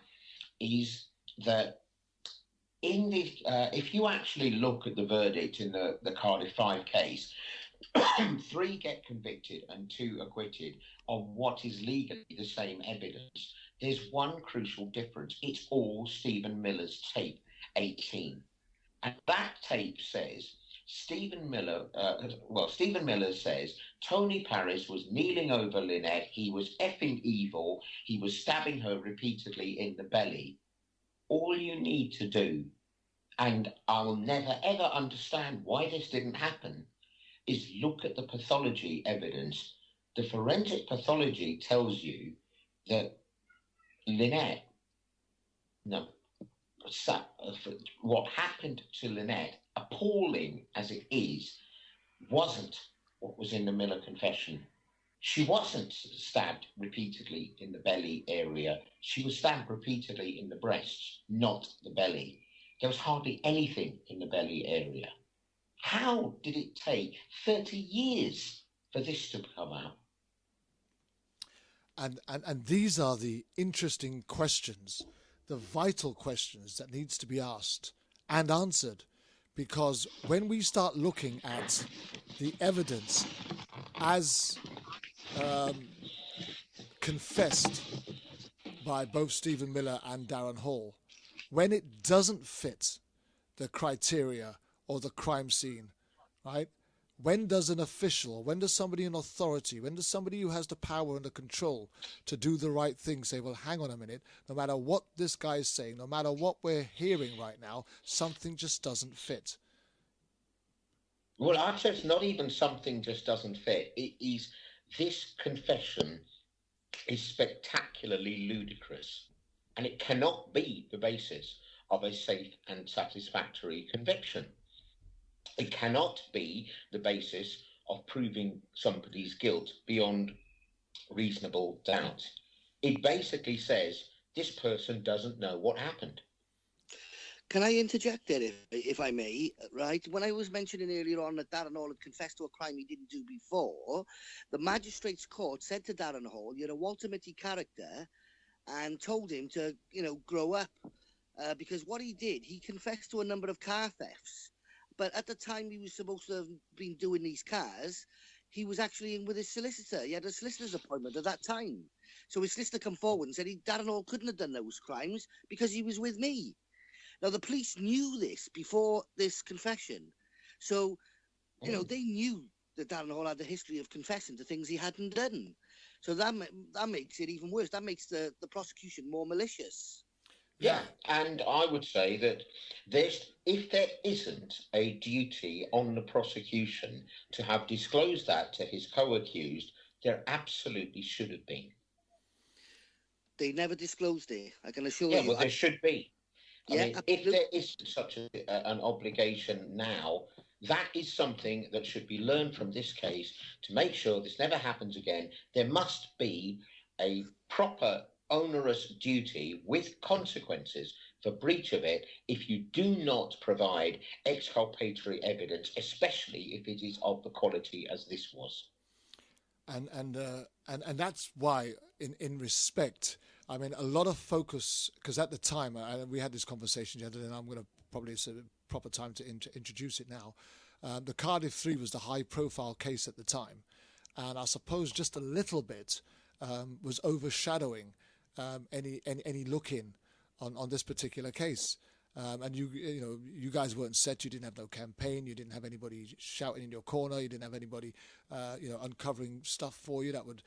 is that in the if you actually look at the verdict in the Cardiff Five case, 3 get convicted and 2 acquitted on what is legally the same evidence. There's one crucial difference. It's all Stephen Miller's tape 18. And that tape says Stephen Miller says Tony Paris was kneeling over Lynette. He was effing evil. He was stabbing her repeatedly in the belly. All you need to do, and I'll never ever understand why this didn't happen, is look at the pathology evidence. The forensic pathology tells you that Lynette, what happened to Lynette, appalling as it is, wasn't what was in the Miller confession. She wasn't stabbed repeatedly in the belly area. She was stabbed repeatedly in the breasts, not the belly. There was hardly anything in the belly area. How did it take 30 years for this to come out? And these are the interesting questions, the vital questions that needs to be asked and answered. Because when we start looking at the evidence as confessed by both Stephen Miller and Darren Hall, when it doesn't fit the criteria or the crime scene, right? When does an official, when does somebody in authority, when does somebody who has the power and the control to do the right thing say, well, hang on a minute, no matter what this guy is saying, no matter what we're hearing right now, something just doesn't fit? Well, I'd say it's not even something just doesn't fit. It is, this confession is spectacularly ludicrous, and it cannot be the basis of a safe and satisfactory conviction. It cannot be the basis of proving somebody's guilt beyond reasonable doubt. It basically says this person doesn't know what happened. Can I interject there, if I may? Right, when I was mentioning earlier on that Darren Hall had confessed to a crime he didn't do before, the magistrate's court said to Darren Hall, "You're a Walter Mitty character," and told him to, grow up, because what he did, he confessed to a number of car thefts. But at the time he was supposed to have been doing these cars, he was actually in with his solicitor. He had a solicitor's appointment at that time. So his solicitor come forward and said Darren Hall couldn't have done those crimes because he was with me. Now, the police knew this before this confession. So, they knew that Darren Hall had a history of confessing to things he hadn't done. So that makes it even worse. That makes the prosecution more malicious. Yeah, and I would say that if there isn't a duty on the prosecution to have disclosed that to his co-accused, there absolutely should have been. They never disclosed it, I can assure you. Yeah, well, there should be. I mean, absolutely. if there is such an obligation now, that is something that should be learned from this case to make sure this never happens again. There must be a proper onerous duty with consequences for breach of it if you do not provide exculpatory evidence, especially if it is of the quality as this was. And that's why, in respect, I mean, a lot of focus, because at the time, we had this conversation the other day, and I'm going to probably say the proper time to introduce it now. The Cardiff 3 was the high-profile case at the time, and I suppose just a little bit was overshadowing any look-in on this particular case. And you guys weren't set. You didn't have no campaign. You didn't have anybody shouting in your corner. You didn't have anybody, uncovering stuff for you that would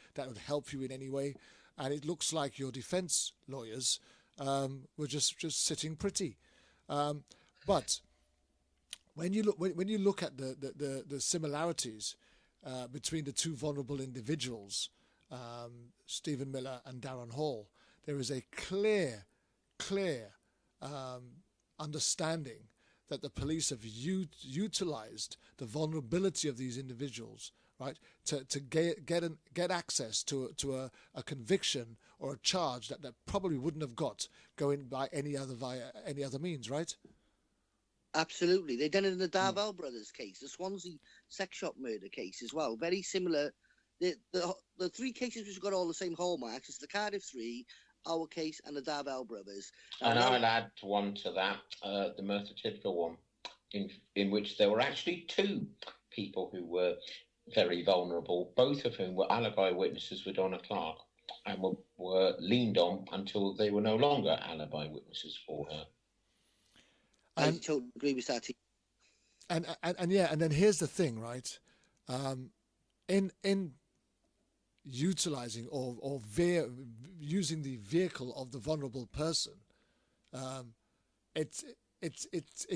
help you in any way. And it looks like your defense lawyers were just sitting pretty. But when you look at the similarities between the two vulnerable individuals, Stephen Miller and Darren Hall, there is a clear understanding that the police have utilized the vulnerability of these individuals, right, to get access to a conviction or a charge that probably wouldn't have got going by any other means, right? Absolutely. They've done it in the Darvell brothers case, the Swansea sex shop murder case as well. Very similar. The three cases which got all the same hallmarks is the Cardiff Three, our case, and the Darvell brothers. And I'll add one to that, the Merthyr Tydfil one, in which there were actually two people who were very vulnerable, both of whom were alibi witnesses with Donna Clark, and were leaned on until they were no longer alibi witnesses for her. I totally agree with that. And then here's the thing, right? In utilizing or using the vehicle of the vulnerable person, it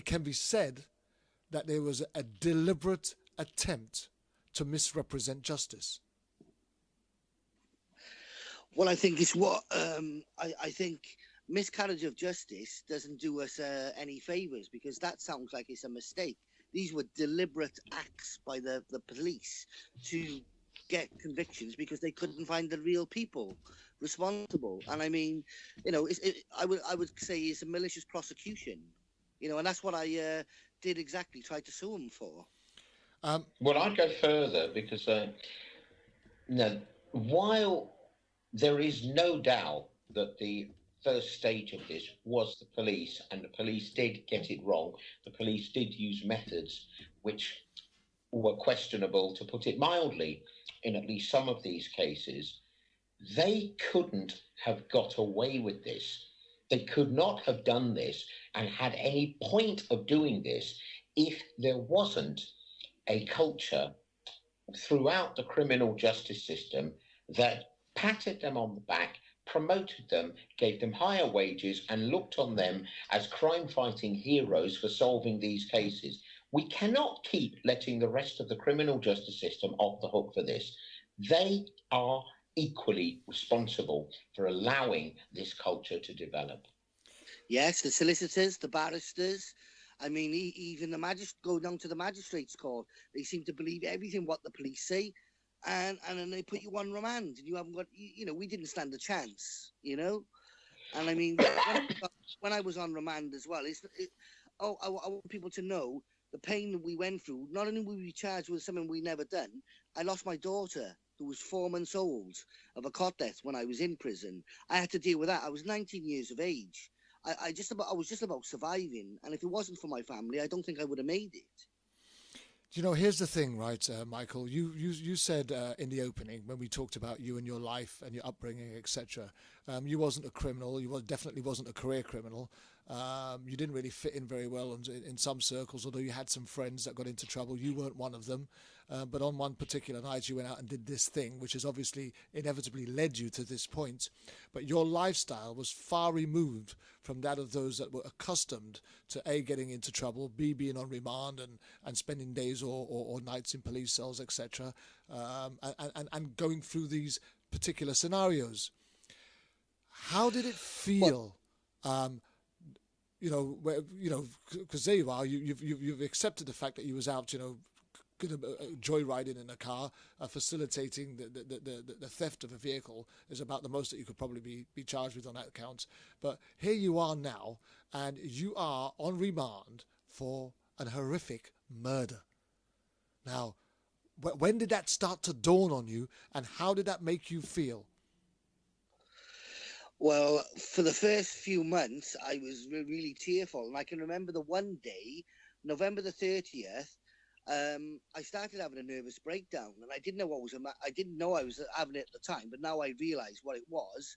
can be said that there was a deliberate attempt to misrepresent justice. Well, I think it's what I think miscarriage of justice doesn't do us any favors, because that sounds like it's a mistake. These were deliberate acts by the police to get convictions because they couldn't find the real people responsible. And I mean, I would say it's a malicious prosecution, and that's what I did exactly, tried to sue them for. Well, I'd go further because while there is no doubt that the first stage of this was the police, and the police did get it wrong, the police did use methods which were questionable, to put it mildly, in at least some of these cases, they couldn't have got away with this. They could not have done this and had any point of doing this if there wasn't a culture throughout the criminal justice system that patted them on the back, promoted them, gave them higher wages, and looked on them as crime-fighting heroes for solving these cases. We cannot keep letting the rest of the criminal justice system off the hook for this. They are equally responsible for allowing this culture to develop. Yes, the solicitors, the barristers, I mean, even go down to the magistrates' court, they seem to believe everything what the police say, and then they put you on remand, and you haven't got, we didn't stand a chance, And I mean, when I was on remand as well, I want people to know the pain that we went through. Not only were we charged with something we never done, I lost my daughter, who was 4 months old, of a cot death when I was in prison. I had to deal with that. I was 19 years of age. I was just about surviving, and if it wasn't for my family, I don't think I would have made it. Here's the thing, right, Michael? You said in the opening, when we talked about you and your life and your upbringing, etc., you wasn't a criminal. You definitely wasn't a career criminal. You didn't really fit in very well in some circles, although you had some friends that got into trouble. You weren't one of them. But on one particular night, you went out and did this thing, which has obviously inevitably led you to this point. But your lifestyle was far removed from that of those that were accustomed to A, getting into trouble, B, being on remand and spending days or nights in police cells, etc., and going through these particular scenarios. How did it feel? Because there you are. You've accepted the fact that you was out, joyriding in a car, facilitating the theft of a vehicle is about the most that you could probably be charged with on that account. But here you are now, and you are on remand for an horrific murder. Now, when did that start to dawn on you, and how did that make you feel? Well, for the first few months, I was really tearful. And I can remember the one day, November the 30th, I started having a nervous breakdown, and I didn't know I was having it at the time, but now I realise what it was.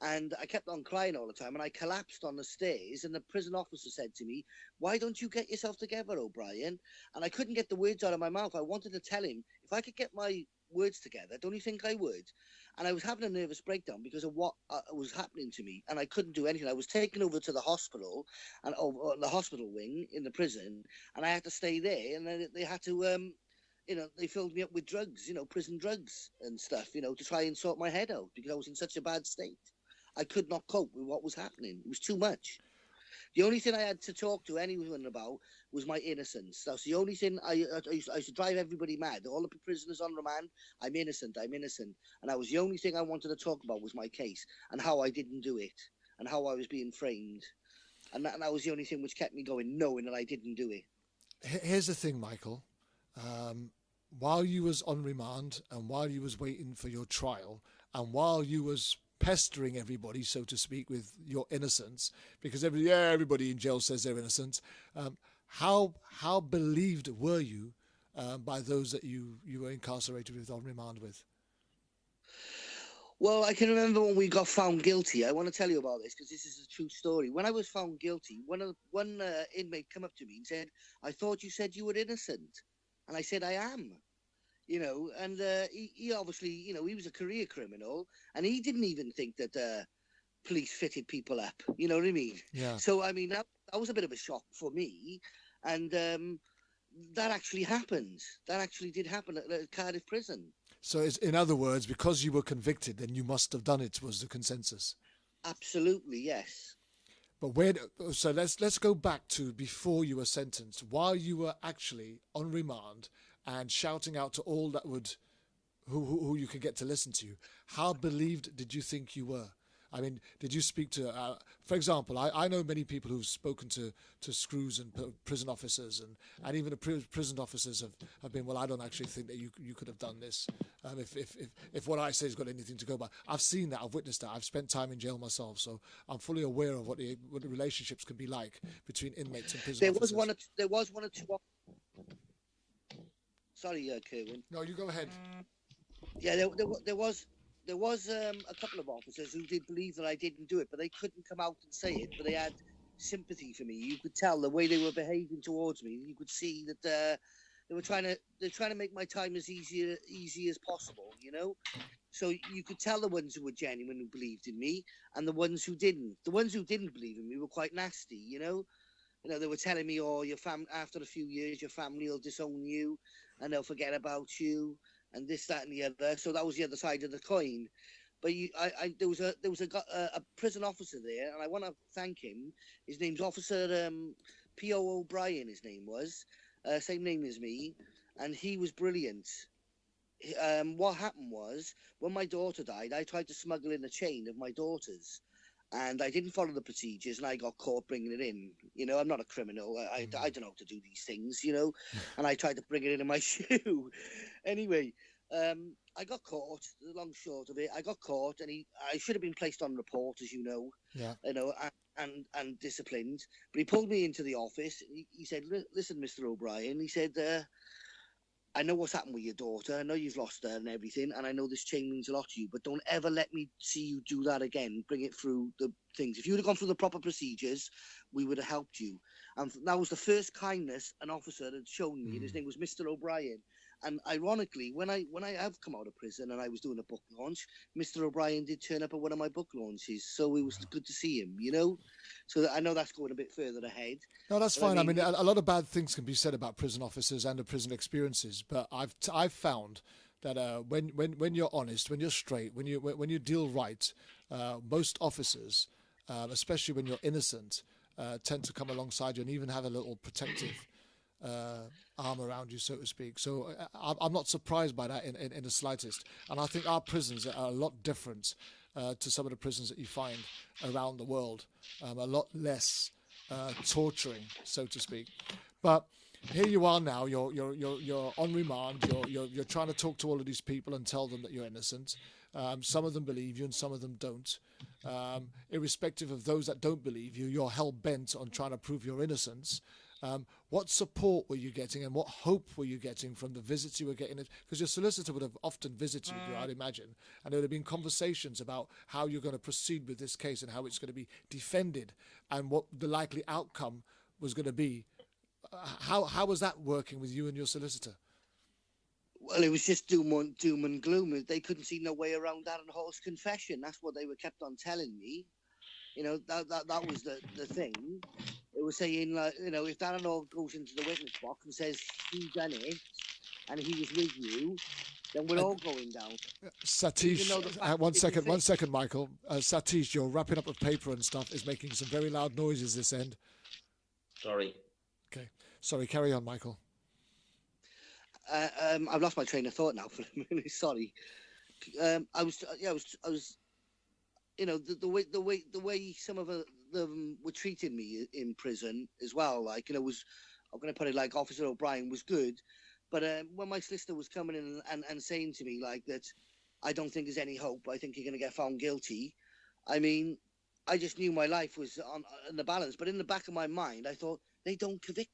And I kept on crying all the time, and I collapsed on the stairs. And the prison officer said to me, "Why don't you get yourself together, O'Brien?" And I couldn't get the words out of my mouth. I wanted to tell him, if I could get my words together, don't you think I would? And I was having a nervous breakdown because of what was happening to me, and I couldn't do anything. I was taken over to the hospital, and the hospital wing in the prison, and I had to stay there. And then they had to, they filled me up with drugs, prison drugs and stuff, to try and sort my head out because I was in such a bad state. I could not cope with what was happening. It was too much. The only thing I had to talk to anyone about was my innocence. That's the only thing. I used to drive everybody mad. All the prisoners on remand, I'm innocent. And that was the only thing I wanted to talk about was my case and how I didn't do it and how I was being framed. And that was the only thing which kept me going, knowing that I didn't do it. Here's the thing, Michael. While you was on remand and while you was waiting for your trial and while you was pestering everybody, so to speak, with your innocence, because everybody in jail says they're innocent. How believed were you by those that you were incarcerated with, on remand with? Well, I can remember when we got found guilty. I want to tell you about this because this is a true story. When I was found guilty, one inmate came up to me and said, "I thought you said you were innocent," and I said, "I am." And he obviously, he was a career criminal, and he didn't even think that police fitted people up. You know what I mean? Yeah. So, I mean, that was a bit of a shock for me, and that actually happened. That actually did happen at Cardiff Prison. So, in other words, because you were convicted, then you must have done it, was the consensus. Absolutely, yes. But so let's go back to before you were sentenced, while you were actually on remand and shouting out to all that who you could get to listen to you. How believed did you think you were? I mean, did you speak to, for example, I know many people who've spoken to screws and prison officers, and even the prison officers have been, well, I don't actually think that you could have done this. If what I say has got anything to go by. I've seen that, I've witnessed that, I've spent time in jail myself, so I'm fully aware of what the relationships can be like between inmates and prison officers. There was one or two. Sorry, Kerwin. No, you go ahead. Yeah, there was a couple of officers who did believe that I didn't do it, but they couldn't come out and say it. But they had sympathy for me. You could tell the way they were behaving towards me. You could see that they're trying to make my time as easy as possible. So you could tell the ones who were genuine, who believed in me, and the ones who didn't. The ones who didn't believe in me were quite nasty. They were telling me, "Oh, after a few years, your family will disown you, and they'll forget about you." And this, that, and the other. So that was the other side of the coin. But there was a prison officer there, and I want to thank him. His name's Officer P.O. O'Brien. His name was same name as me, and he was brilliant. What happened was when my daughter died, I tried to smuggle in a chain of my daughter's, and I didn't follow the procedures, and I got caught bringing it in. I'm not a criminal. I don't know how to do these things, and I tried to bring it in my shoe. Anyway, I got caught. The long short of it, I got caught, and I should have been placed on report, as you know. Yeah. And disciplined. But he pulled me into the office. He said, "Listen, Mr. O'Brien," he said, "I know what's happened with your daughter. I know you've lost her and everything, and I know this chain means a lot to you, but don't ever let me see you do that again. Bring it through the things. If you would have gone through the proper procedures, we would have helped you." And that was the first kindness an officer had shown me, and his name was Mr. O'Brien. And ironically, when I have come out of prison and I was doing a book launch, Mr. O'Brien did turn up at one of my book launches, so it was good to see him, So I know that's going a bit further ahead. No, that's fine. I mean, a lot of bad things can be said about prison officers and the prison experiences, but I've found that when you're honest, when you're straight, when you deal right, most officers, especially when you're innocent, tend to come alongside you and even have a little protective arm around you, so to speak. So I'm not surprised by that in the slightest. And I think our prisons are a lot different to some of the prisons that you find around the world. A lot less torturing, so to speak. But here you are now. You're on remand. You're trying to talk to all of these people and tell them that you're innocent. Some of them believe you and some of them don't. Irrespective of those that don't believe you, you're hell bent on trying to prove your innocence. What support were you getting, and what hope were you getting from the visits you were getting? Because your solicitor would have often visited you, I'd imagine, and there would have been conversations about how you're going to proceed with this case and how it's going to be defended and what the likely outcome was going to be. How was that working with you and your solicitor? Well, it was just doom and gloom. They couldn't see no way around Darren Hall's confession. That's what they were kept on telling me. You know, that was the thing. It was saying, like, you know, if Darren Hall goes into the witness box and says he done it and he was with you, then we're all going down. Satish, one second, Michael. Satish, you're wrapping up the paper and stuff, is making some very loud noises this end. Sorry. Okay. Sorry, carry on, Michael. I've lost my train of thought now for a minute. Sorry. I was, you know, the way some of them were treating me in prison as well. Like, you know, I'm going to put it like Officer O'Brien was good, but when my solicitor was coming in and saying to me like that, I don't think there's any hope. I think you're going to get found guilty. I mean, I just knew my life was on the balance, but in the back of my mind, I thought they don't convict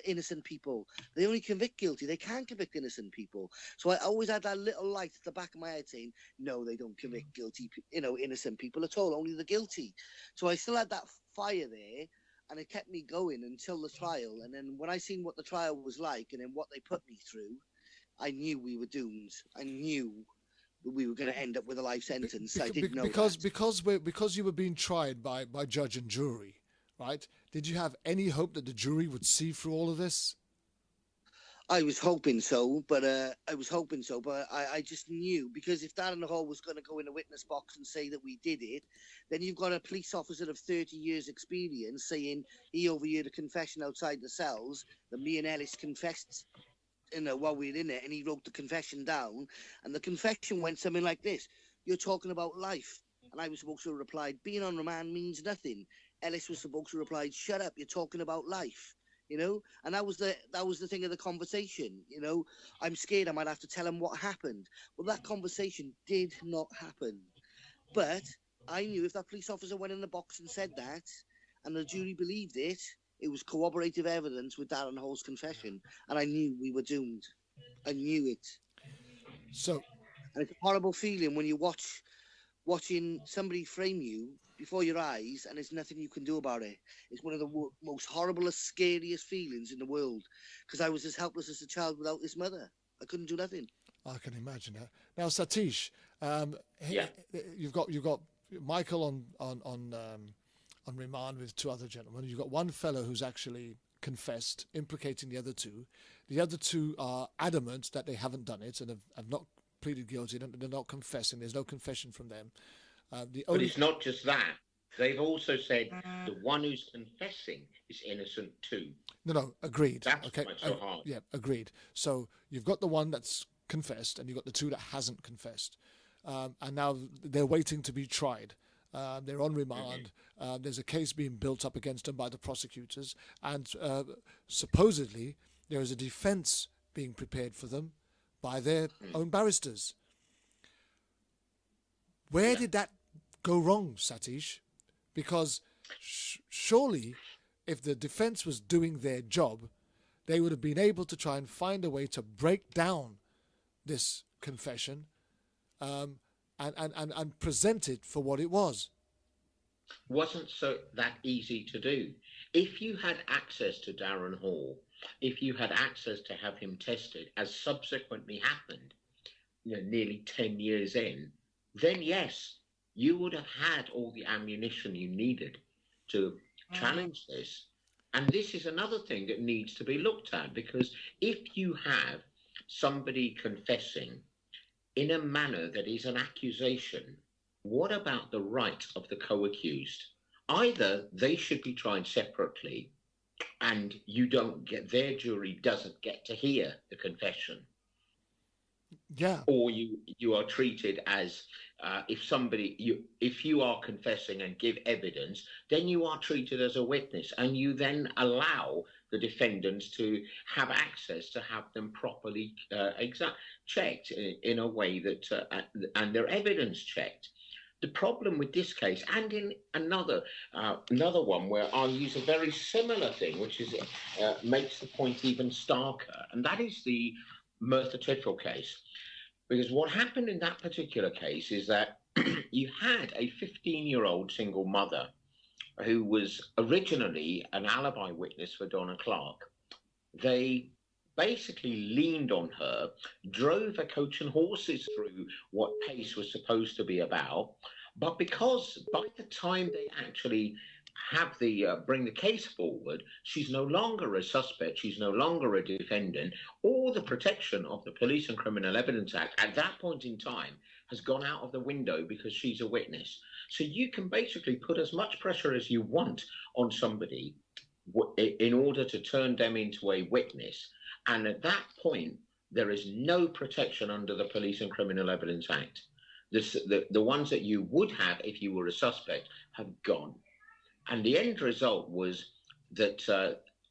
innocent people. They only convict guilty. They can't convict innocent people. So I always had that little light at the back of my head saying, no, they don't convict guilty, innocent people at all, only the guilty. So I still had that fire there, and it kept me going until the trial. And then when I seen what the trial was like and then what they put me through, I knew we were doomed. I knew we were going to end up with a life sentence. I didn't know because you were being tried by judge and jury, right? Did you have any hope that the jury would see through all of this? I was hoping so, but I just knew, because if Darren Hall was going to go in a witness box and say that we did it, then you've got a police officer of 30 years experience saying he overheard a confession outside the cells that me and Ellis confessed, you know, while we were in it, and he wrote the confession down, and the confession went something like this: you're talking about life. And I was supposed to have replied, being on remand means nothing. Ellis was supposed to reply, shut up, you're talking about life, you know? And that was the thing of the conversation, you know? I'm scared I might have to tell him what happened. Well, that conversation did not happen. But I knew if that police officer went in the box and said that, and the jury believed it, it was corroborative evidence with Darren Hall's confession. And I knew we were doomed. I knew it. So, and it's a horrible feeling when you watching somebody frame you before your eyes and there's nothing you can do about it. It's one of the most horriblest, scariest feelings in the world, because I was as helpless as a child without his mother. I couldn't do nothing. I can imagine that. Now, Satish, you've got Michael on remand with two other gentlemen. You've got one fellow who's actually confessed, implicating the other two. The other two are adamant that they haven't done it and have not pleaded guilty. They're not confessing. There's no confession from them. But it's not just that. They've also said the one who's confessing is innocent too. No, agreed. That's okay. what's so hard. Yeah, agreed. So you've got the one that's confessed, and you've got the two that hasn't confessed, and now they're waiting to be tried. They're on remand. There's a case being built up against them by the prosecutors, and supposedly there is a defence being prepared for them by their own barristers. Where did that go wrong, Satish? Because surely if the defence was doing their job, they would have been able to try and find a way to break down this confession and present it for what it was. Wasn't so that easy to do. If you had access to Darren Hall, if you had access to have him tested, as subsequently happened, nearly 10 years in, then yes, you would have had all the ammunition you needed to challenge this. And this is another thing that needs to be looked at, because if you have somebody confessing in a manner that is an accusation, what about the right of the co-accused? Either they should be tried separately and their jury doesn't get to hear the confession. Yeah. Or you are treated as if you are confessing and give evidence, then you are treated as a witness, and you then allow the defendants to have access to have them properly checked in a way that and their evidence checked. the problem with this case, and in another one where I'll use a very similar thing, which is makes the point even starker, and that is the Merthyr Tydfil case. Because what happened in that particular case is that you had a 15-year-old single mother who was originally an alibi witness for Donna Clark. They basically leaned on her, drove a coach and horses through what Pace was supposed to be about. But because by the time they actually have the bring the case forward, she's no longer a suspect, she's no longer a defendant. All the protection of the Police and Criminal Evidence Act at that point in time has gone out of the window because she's a witness. So you can basically put as much pressure as you want on somebody in order to turn them into a witness. And at that point, there is no protection under the Police and Criminal Evidence Act. The ones that you would have if you were a suspect have gone. And the end result was that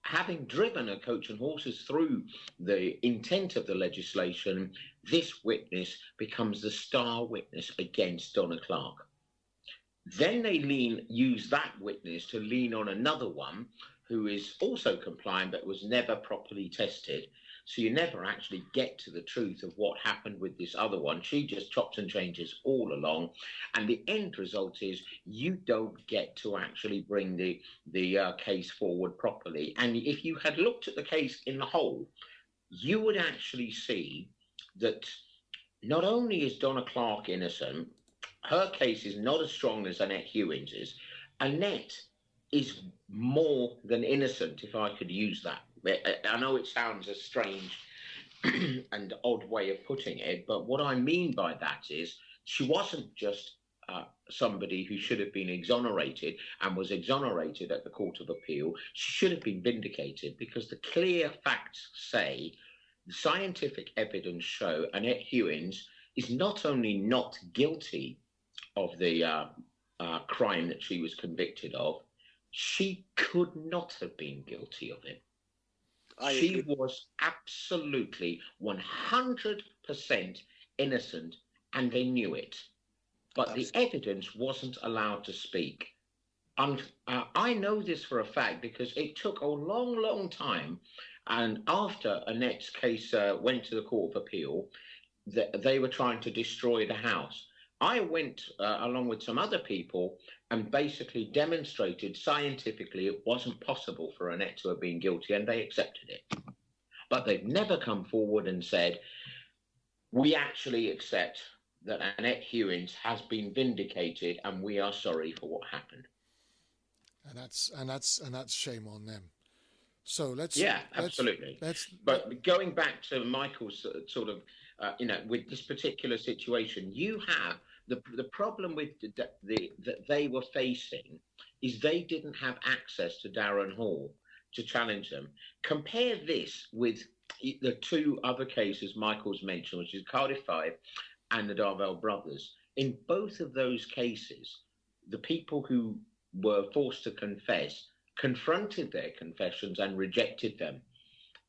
having driven a coach and horses through the intent of the legislation, this witness becomes the star witness against Donna Clark. Then they use that witness to lean on another one who is also compliant but was never properly tested. So you never actually get to the truth of what happened with this other one. She just chops and changes all along. And the end result is you don't get to actually bring the case forward properly. And if you had looked at the case in the whole, you would actually see that not only is Donna Clark innocent, her case is not as strong as Annette Hewins'. Annette is more than innocent, if I could use that. I know it sounds a strange and odd way of putting it, but what I mean by that is she wasn't just somebody who should have been exonerated and was exonerated at the Court of Appeal. She should have been vindicated because the clear facts say, the scientific evidence show Annette Hewins is not only not guilty of the crime that she was convicted of, she could not have been guilty of it. She was absolutely 100% innocent, and they knew it. But the evidence wasn't allowed to speak. And I know this for a fact because it took a long, long time. And after Annette's case went to the Court of Appeal, they were trying to destroy the house. I went along with some other people and basically demonstrated scientifically it wasn't possible for Annette to have been guilty, and they accepted it. But they've never come forward and said, we actually accept that Annette Hewins has been vindicated and we are sorry for what happened. And that's shame on them. So absolutely. But going back to Michael's sort of, with this particular situation, you have the problem with that they were facing is they didn't have access to Darren Hall to challenge them. Compare this with the two other cases Michael's mentioned, which is Cardiff 5 and the Darvell brothers. In both of those cases, the people who were forced to confess confronted their confessions and rejected them.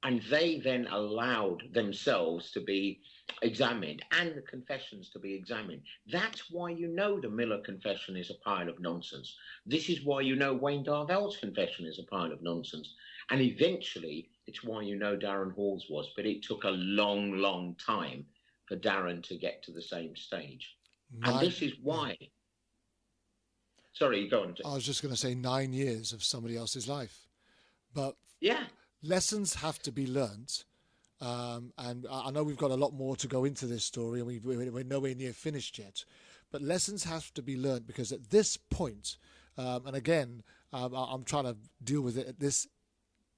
And they then allowed themselves to be examined and the confessions to be examined. That's why you know the Miller confession is a pile of nonsense. This is why you know Wayne Darvell's confession is a pile of nonsense. And eventually, it's why you know Darren Hall's was. But it took a long, long time for Darren to get to the same stage. And this is why. Sorry, go on. I was just going to say 9 years of somebody else's life. But yeah, lessons have to be learnt. And I know we've got a lot more to go into this story, and we're nowhere near finished yet. But lessons have to be learnt because at this point, and again, I'm trying to deal with it at this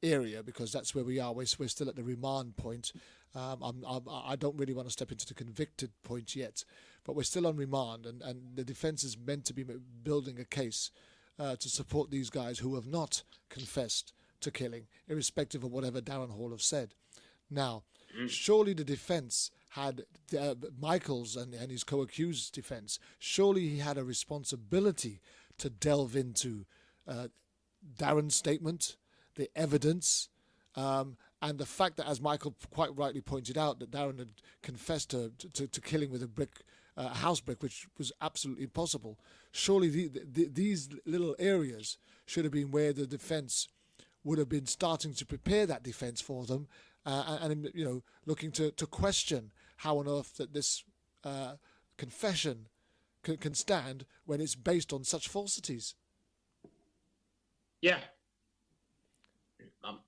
area because that's where we are. We're still at the remand point. I don't really want to step into the convicted point yet, but we're still on remand, and the defence is meant to be building a case to support these guys who have not confessed to killing, irrespective of whatever Darren Hall have said. Now, surely the defence had Michael's and his co-accused defence. Surely he had a responsibility to delve into Darren's statement, the evidence, and the fact that, as Michael quite rightly pointed out, that Darren had confessed to killing with a brick housebreak, which was absolutely impossible. Surely these little areas should have been where the defence would have been starting to prepare that defence for them, and looking to question how on earth that this confession can stand when it's based on such falsities. Yeah.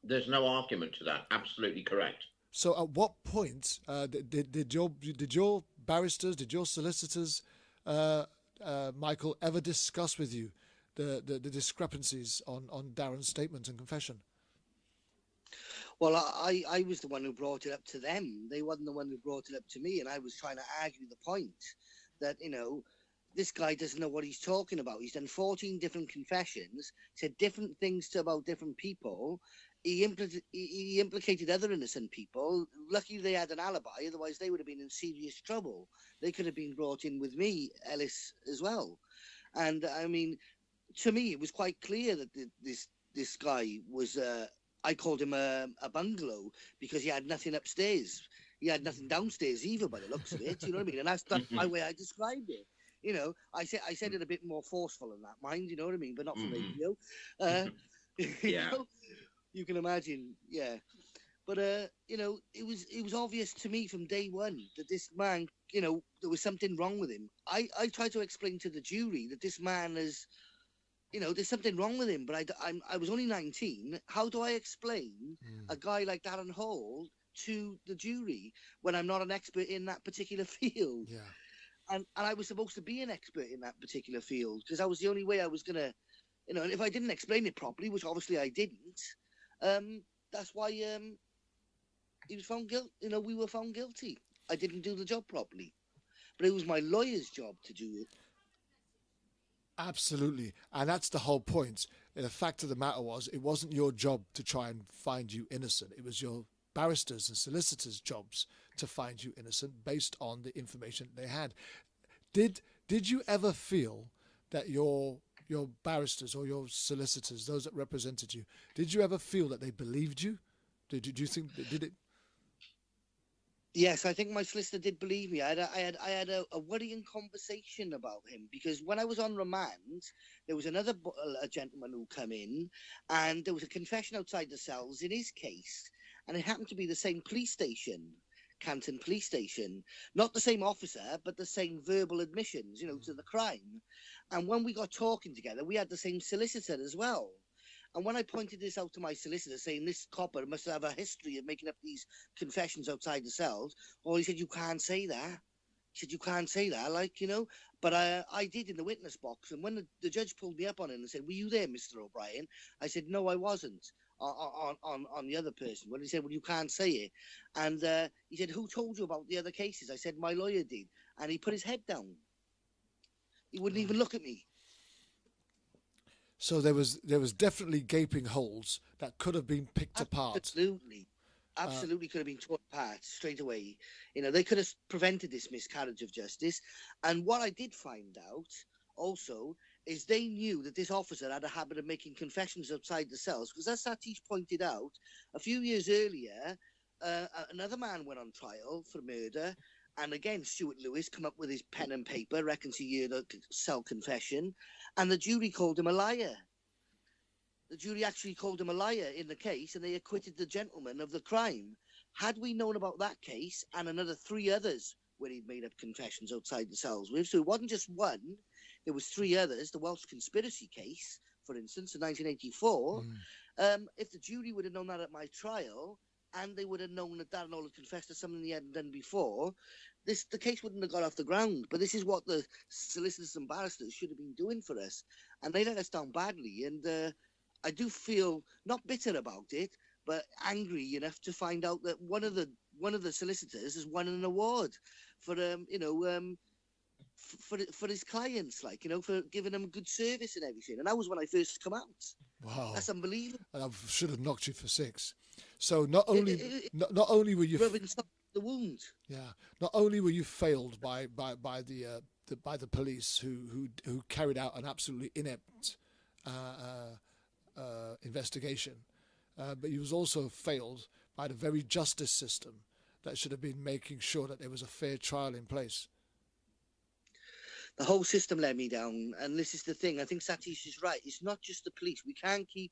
There's no argument to that. Absolutely correct. So, at what point did your barristers, did your solicitors, Michael, ever discuss with you the discrepancies on Darren's statement and confession? Well, I was the one who brought it up to them. They wasn't the one who brought it up to me, and I was trying to argue the point that, this guy doesn't know what he's talking about. He's done 14 different confessions, said different things about different people. He implicated other innocent people. Lucky they had an alibi, otherwise they would have been in serious trouble. They could have been brought in with me, Ellis, as well. And, I mean, to me, it was quite clear that this guy was... I called him a bungalow because he had nothing upstairs. He had nothing downstairs either, by the looks of it. You know what I mean? And that's my way I described it. I said it a bit more forceful than that, mind. You know what I mean? But not for radio. Yeah. You can imagine. Yeah. But it was obvious to me from day one that this man, there was something wrong with him. I tried to explain to the jury that this man is. There's something wrong with him, but I was only 19. How do I explain a guy like Darren Hall to the jury when I'm not an expert in that particular field? Yeah. And I was supposed to be an expert in that particular field because that was the only way I was going to, and if I didn't explain it properly, which obviously I didn't, that's why he was found guilty. We were found guilty. I didn't do the job properly. But it was my lawyer's job to do it. Absolutely. And that's the whole point. And the fact of the matter was, it wasn't your job to try and find you innocent. It was your barristers and solicitors' jobs to find you innocent based on the information they had. Did you ever feel that your barristers or your solicitors, those that represented you, did you ever feel that they believed you? Did you think did it? Yes, I think my solicitor did believe me. I had a worrying conversation about him because when I was on remand, there was another gentleman who come in, and there was a confession outside the cells in his case, and it happened to be the same police station, Canton Police Station, not the same officer, but the same verbal admissions, to the crime. And when we got talking together, we had the same solicitor as well. And when I pointed this out to my solicitor, saying this copper must have a history of making up these confessions outside the cells, he said, you can't say that. He said, you can't say that, But I did in the witness box. And when the judge pulled me up on it and said, were you there, Mr. O'Brien? I said, no, I wasn't. On the other person. When he said, well, you can't say it. And he said, who told you about the other cases? I said, my lawyer did. And he put his head down. He wouldn't even look at me. So there was definitely gaping holes that could have been picked apart. Absolutely could have been torn apart straight away. They could have prevented this miscarriage of justice. And what I did find out also is they knew that this officer had a habit of making confessions outside the cells, because as Satish pointed out, a few years earlier, another man went on trial for murder, and again, Stuart Lewis come up with his pen and paper, reckons he heard a cell confession, and the jury called him a liar. The jury actually called him a liar in the case, and they acquitted the gentleman of the crime. Had we known about that case and another 3 others where he'd made up confessions outside the cells with, so it wasn't just one, there was 3 others, the Welsh conspiracy case, for instance, in 1984. If the jury would have known that at my trial, and they would have known that Darren Hall had confessed to something he hadn't done before, the case wouldn't have got off the ground. But this is what the solicitors and barristers should have been doing for us. And they let us down badly. And I do feel not bitter about it, but angry enough to find out that one of the solicitors has won an award for for his clients, for giving them good service and everything. And that was when I first come out. Wow, that's unbelievable. And I should have knocked you for 6. So not only were you rubbing the wound. Yeah, not only were you failed by the police who carried out an absolutely inept investigation, but you was also failed by the very justice system that should have been making sure that there was a fair trial in place. The whole system let me down, and this is the thing. I think Satish is right. It's not just the police. We can't keep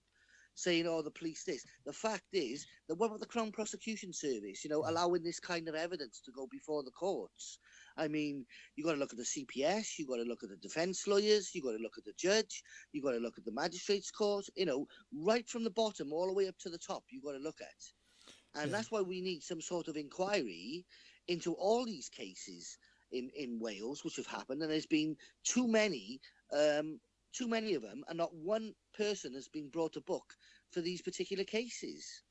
saying, "Oh, the police this." The fact is that what about the Crown Prosecution Service? You know, allowing this kind of evidence to go before the courts. I mean, you got to look at the CPS. You got to look at the defence lawyers. You got to look at the judge. You got to look at the magistrates' court. You know, right from the bottom all the way up to the top. You got to look at, and that's why we need some sort of inquiry into all these cases in Wales which have happened, and there's been too many of them, and not one person has been brought to book for these particular cases.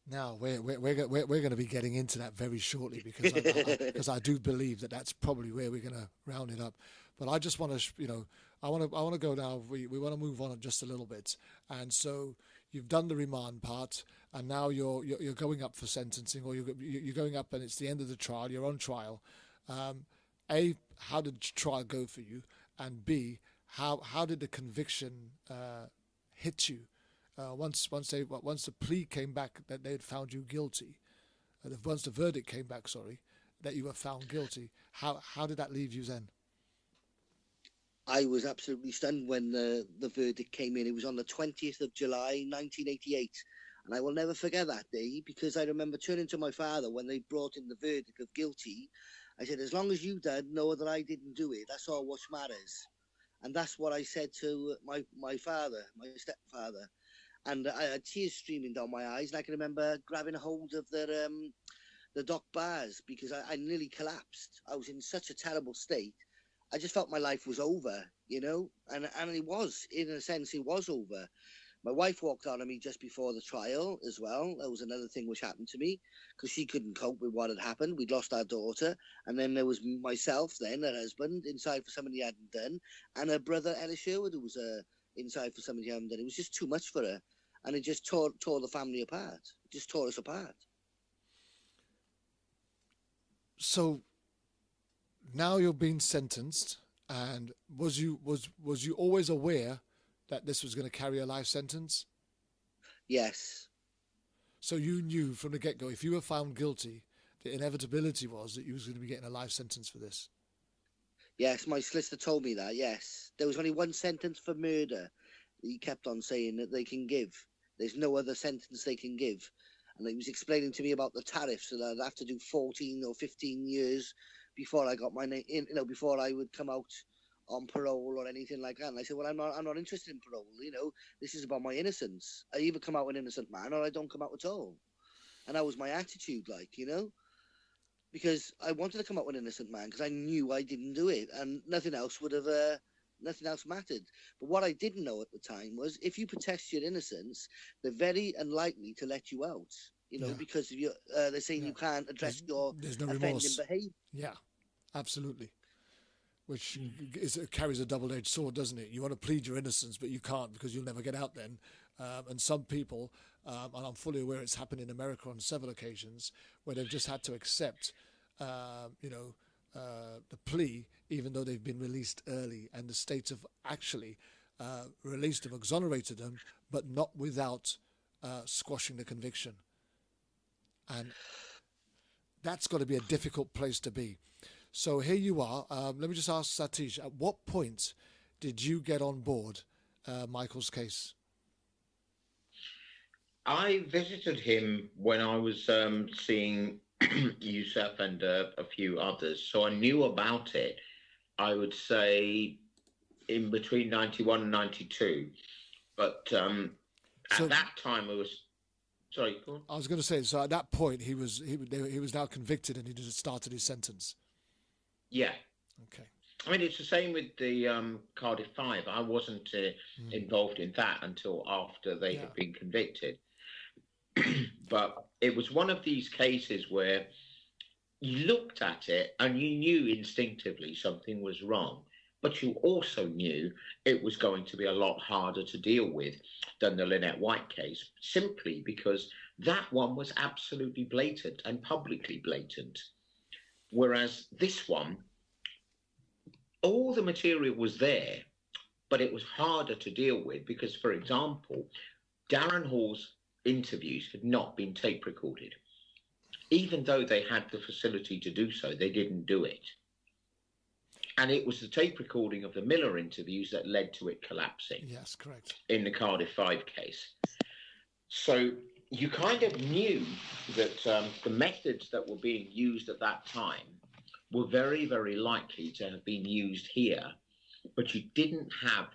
Now we're going to be getting into that very shortly, because I do believe that that's probably where we're going to round it up. But I just want to, I want to go now. We want to move on just a little bit, and so you've done the remand part, and now you're going up for sentencing, or you're going up, and it's the end of the trial. You're on trial. A, how did the trial go for you? And B, how did the conviction hit you once the plea came back that they had found you guilty, once the verdict came back, that you were found guilty? How did that leave you then? I was absolutely stunned when the verdict came in. It was on the 20th of July, 1988. And I will never forget that day, because I remember turning to my father when they brought in the verdict of guilty. I said, as long as you did know that I didn't do it, that's all what matters. And that's what I said to my father, my stepfather. And I had tears streaming down my eyes. And I can remember grabbing a hold of the dock bars, because I nearly collapsed. I was in such a terrible state. I just felt my life was over, and it was, in a sense, it was over. My wife walked out on me just before the trial as well. That was another thing which happened to me, because she couldn't cope with what had happened. We'd lost our daughter. And then there was myself then, her husband, inside for something he hadn't done. And her brother, Ellis Sherwood, who was inside for something he hadn't done. It was just too much for her. And it just tore the family apart. It just tore us apart. So now you're being sentenced. And was you always aware that this was going to carry a life sentence? Yes. So you knew from the get-go, if you were found guilty, the inevitability was that you was going to be getting a life sentence for this? Yes, my solicitor told me that, yes. There was only one sentence for murder. He kept on saying that they can give. There's no other sentence they can give. And he was explaining to me about the tariffs, so that I'd have to do 14 or 15 years before I got my name, before I would come out on parole or anything like that. And I said, well, I'm not interested in parole. This is about my innocence. I either come out an innocent man or I don't come out at all. And that was my attitude, because I wanted to come out an innocent man, because I knew I didn't do it, and nothing else mattered. But what I didn't know at the time was, if you protest your innocence, they're very unlikely to let you out. Because they're saying you can't address your offending behaviour. Yeah, absolutely. Which carries a double-edged sword, doesn't it? You want to plead your innocence, but you can't, because you'll never get out then. And some people, and I'm fully aware it's happened in America on several occasions, where they've just had to accept, the plea, even though they've been released early, and the states have actually released them, exonerated them, but not without squashing the conviction. And that's got to be a difficult place to be. So here you are. Let me just ask Satish, at what point did you get on board Michael's case? I visited him when I was seeing Yusuf and a few others, so I knew about it, I would say, in between 91 and 92. But at that time, it was... Sorry, go on. I was going to say, so at that point, he was now convicted and he just started his sentence. Yeah. Okay. I mean, it's the same with the Cardiff Five. I wasn't involved in that until after they had been convicted. But it was one of these cases where you looked at it and you knew instinctively something was wrong, but you also knew it was going to be a lot harder to deal with than the Lynette White case, simply because that one was absolutely blatant and publicly blatant. Whereas this one, all the material was there, but it was harder to deal with because, for example, Darren Hall's interviews had not been tape recorded. Even though they had the facility to do so, they didn't do it. And it was the tape recording of the Miller interviews that led to it collapsing. Yes, correct. In the Cardiff 5 case. So you kind of knew that the methods that were being used at that time were very, very likely to have been used here, but you didn't have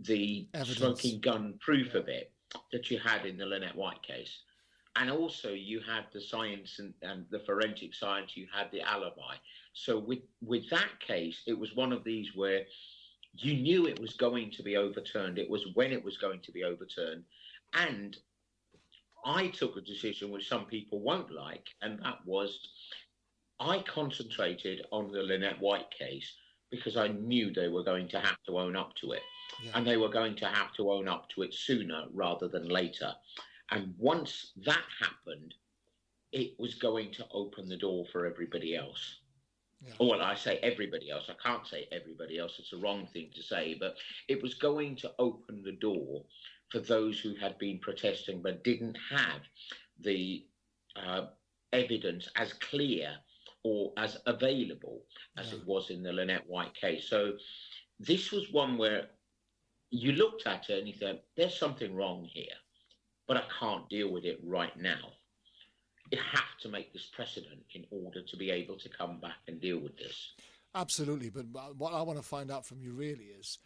the evidence, smoking gun proof of it that you had in the Lynette White case. And also you had the science and the forensic science, you had the alibi. So with that case, it was one of these where you knew it was going to be overturned. It was when it was going to be overturned. And I took a decision which some people won't like, and that was I concentrated on the Lynette White case because I knew they were going to have to own up to it. Yeah. And they were going to have to own up to it sooner rather than later. And once that happened, it was going to open the door for everybody else. Yeah. Well, I say everybody else. I can't say everybody else. It's the wrong thing to say. But it was going to open the door for those who had been protesting but didn't have the evidence as clear or as available as it was in the Lynette White case. So this was one where you looked at it and you thought, there's something wrong here, but I can't deal with it right now. You have to make this precedent in order to be able to come back and deal with this. Absolutely, but what I want to find out from you really is,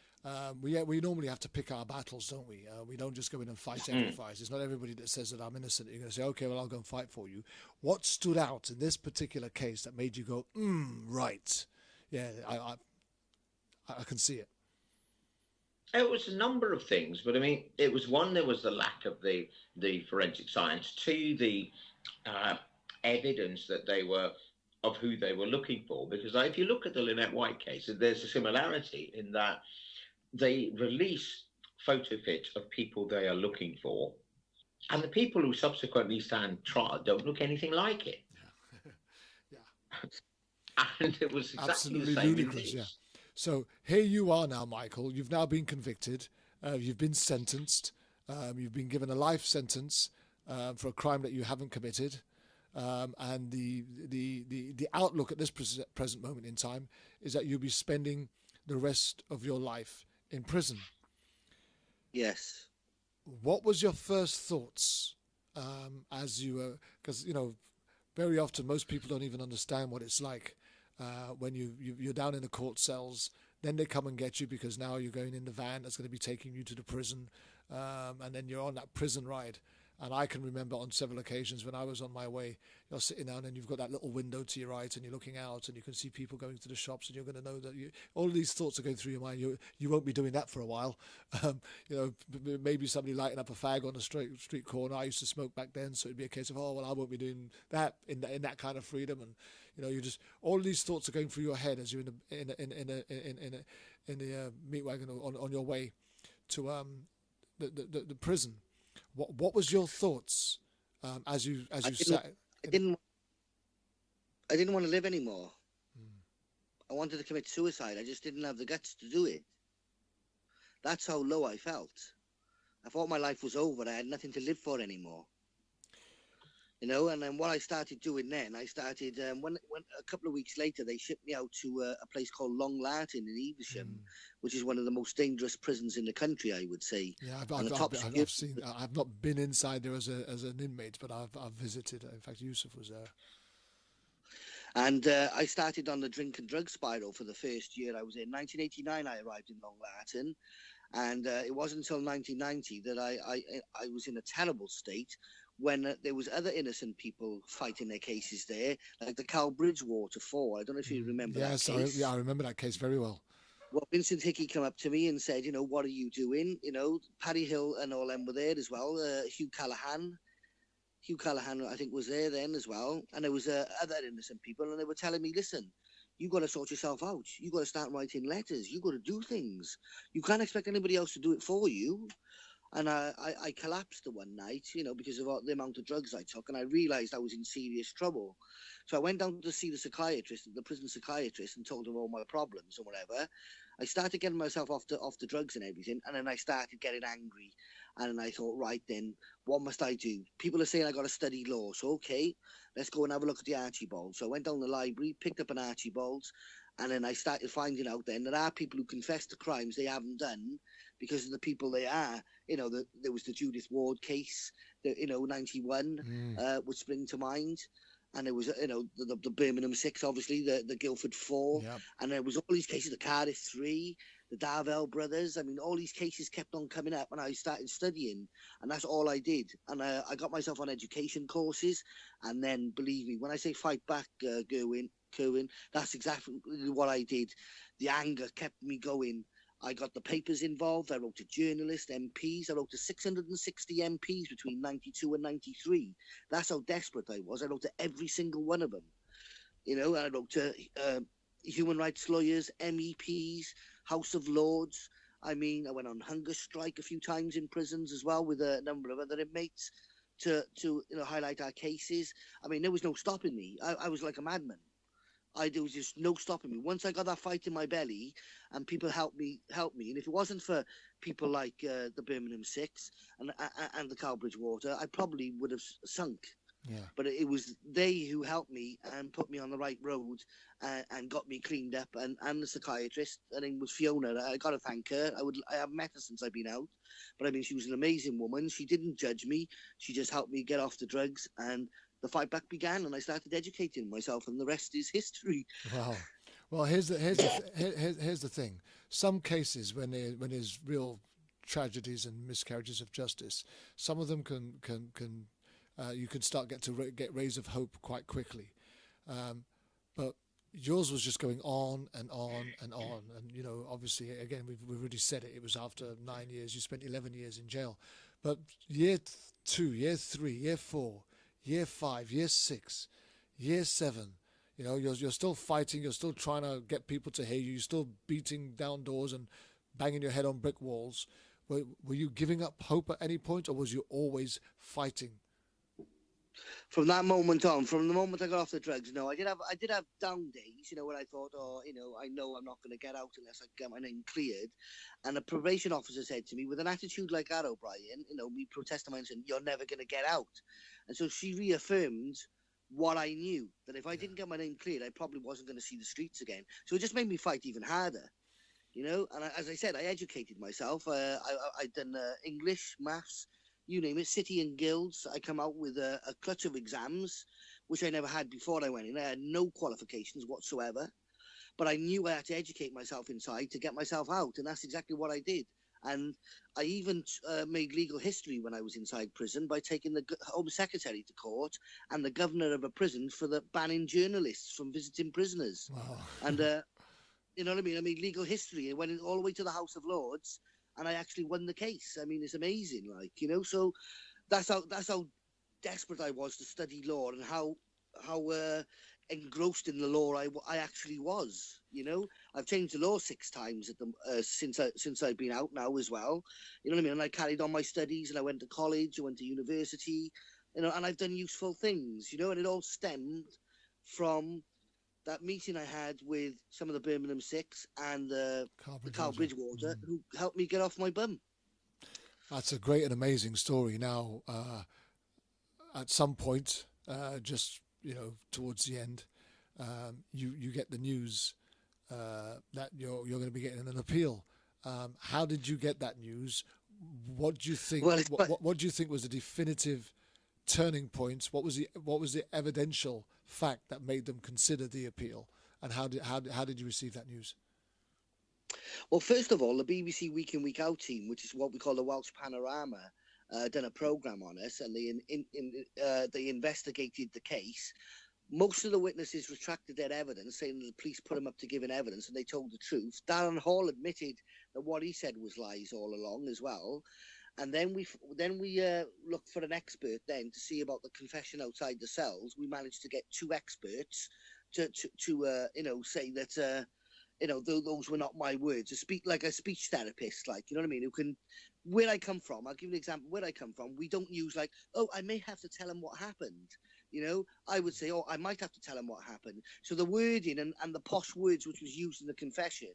we normally have to pick our battles, don't we? We don't just go in and fight every fight. It's not everybody that says that I'm innocent. You're going to say, okay, well, I'll go and fight for you. What stood out in this particular case that made you go, right? Yeah, I can see it. It was a number of things, but I mean, it was one, there was the lack of the forensic science, two, the evidence that they were of who they were looking for. Because if you look at the Lynette White case, there's a similarity in that they release photo fits of people they are looking for, and the people who subsequently stand trial don't look anything like it. Yeah. And it was exactly absolutely the same ludicrous. Yeah. So here you are now, Michael. You've now been convicted. You've been sentenced. You've been given a life sentence for a crime that you haven't committed. And the outlook at this present moment in time is that you'll be spending the rest of your life in prison. Yes. What was your first thoughts as you were? Because very often most people don't even understand what it's like. When you're down in the court cells, then they come and get you because now you're going in the van that's going to be taking you to the prison, and then you're on that prison ride. And I can remember on several occasions when I was on my way, you're sitting down and you've got that little window to your right and you're looking out and you can see people going to the shops and you're going to know that all of these thoughts are going through your mind. You won't be doing that for a while. Maybe somebody lighting up a fag on the street corner. I used to smoke back then, so it'd be a case of, oh, well, I won't be doing that in that kind of freedom. And you just all of these thoughts are going through your head as you're in the meat wagon on your way to the prison. What was your thoughts as you sat? I didn't want to live anymore. I wanted to commit suicide. I just didn't have the guts to do it. That's how low I felt. I thought my life was over. I had nothing to live for anymore. And then what I started doing then, I started when a couple of weeks later they shipped me out to a place called Long Lartin in Evesham, which is one of the most dangerous prisons in the country, I would say. Yeah, I've seen. I've not been inside there as an inmate, but I've visited. In fact, Yusuf was there. And I started on the drink and drug spiral for the first year I was in. 1989, I arrived in Long Lartin. And it wasn't until 1990 that I was in a terrible state when there was other innocent people fighting their cases there, like the Cal Bridgewater 4. I don't know if you remember that case. I remember that case very well. Well, Vincent Hickey came up to me and said, what are you doing? Paddy Hill and all them were there as well. Hugh Callahan, I think, was there then as well. And there was other innocent people, and they were telling me, listen, you got to sort yourself out. You got to start writing letters. You got to do things. You can't expect anybody else to do it for you. And I collapsed the one night, because of the amount of drugs I took, and I realised I was in serious trouble. So I went down to see the prison psychiatrist, and told her all my problems and whatever. I started getting myself off the drugs and everything, and then I started getting angry. And then I thought, right then, what must I do? People are saying I got to study law, so okay, let's go and have a look at the Archibald. So I went down the library, picked up an Archibald, And then I started finding out then there are people who confess to crimes they haven't done because of the people they are. There was the Judith Ward case, 91 would spring to mind. And there was, the Birmingham 6, obviously, the Guildford 4. Yep. And there was all these cases, the Cardiff 3, the Darvell brothers. I mean, all these cases kept on coming up, and I started studying, and that's all I did. And I got myself on education courses, and then, believe me, when I say fight back, Kerwin, that's exactly what I did. The anger kept me going. I got the papers involved. I wrote to journalists, MPs. I wrote to 660 MPs between 92 and 93. That's how desperate I was. I wrote to every single one of them. And I wrote to human rights lawyers, MEPs, House of Lords. I mean, I went on hunger strike a few times in prisons as well with a number of other inmates to highlight our cases. I mean, there was no stopping me. I was like a madman. There was just no stopping me. Once I got that fight in my belly, and people helped me. And if it wasn't for people like the Birmingham 6 and the Cowbridge Water, I probably would have sunk. Yeah. But it was they who helped me and put me on the right road and got me cleaned up. And the psychiatrist, her name was Fiona. I got to thank her. I haven't met her since I've been out, but I mean, she was an amazing woman. She didn't judge me. She just helped me get off the drugs, and the fight back began, and I started educating myself, and the rest is history. Wow. Well, here's the thing. Some cases, when there's real tragedies and miscarriages of justice, some of them can you can start get rays of hope quite quickly, but yours was just going on and on and on. And obviously, again, we've already said it. It was after 9 years. You spent 11 years in jail, but year 2, year 3, year 4. Year 5, year 6, year 7, you're still fighting. You're still trying to get people to hear you. You're still beating down doors and banging your head on brick walls. Were you giving up hope at any point, or was you always fighting? From that moment on, from the moment I got off the drugs, no, I did have down days, where I thought, I know I'm not going to get out unless I get my name cleared. And a probation officer said to me, with an attitude like that, O'Brien, me protesting, I said, you're never going to get out. And so she reaffirmed what I knew, that if I didn't get my name cleared, I probably wasn't going to see the streets again. So it just made me fight even harder, And as I said, I educated myself. I'd done English, maths, you name it, city and guilds. I come out with a clutch of exams, which I never had before I went in. I had no qualifications whatsoever, but I knew I had to educate myself inside to get myself out, and that's exactly what I did. And I even made legal history when I was inside prison by taking the Home Secretary to court and the governor of a prison for the banning journalists from visiting prisoners. Wow. And you know what I mean? I made legal history. It went all the way to the House of Lords, and I actually won the case. I mean, it's amazing, So that's how desperate I was to study law, and how engrossed in the law I actually was. I've changed the law 6 times since I've been out now as well. You know what I mean? And I carried on my studies, and I went to college, I went to university, and I've done useful things, and it all stemmed from that meeting I had with some of the Birmingham 6 and the Cowbridge Water, who helped me get off my bum. That's a great and amazing story. Now, at some point, just towards the end, you get the news that you're going to be getting an appeal. How did you get that news? What do you think? What do you think was the definitive turning point? What was the evidential fact that made them consider the appeal? And how did you receive that news? Well, first of all, the BBC Week In Week Out team, which is what we call the Welsh Panorama, done a programme on us, and they investigated the case. Most of the witnesses retracted their evidence, saying that the police put them up to giving evidence, and they told the truth. Darren Hall admitted that what he said was lies all along as well. And then we looked for an expert then to see about the confession outside the cells. We managed to get 2 experts to say that those were not my words. To speak like a speech therapist, who can. Where I come from, I'll give you an example. Where I come from, we don't use I may have to tell him what happened. I would say, I might have to tell him what happened. So the wording and the posh words which was used in the confession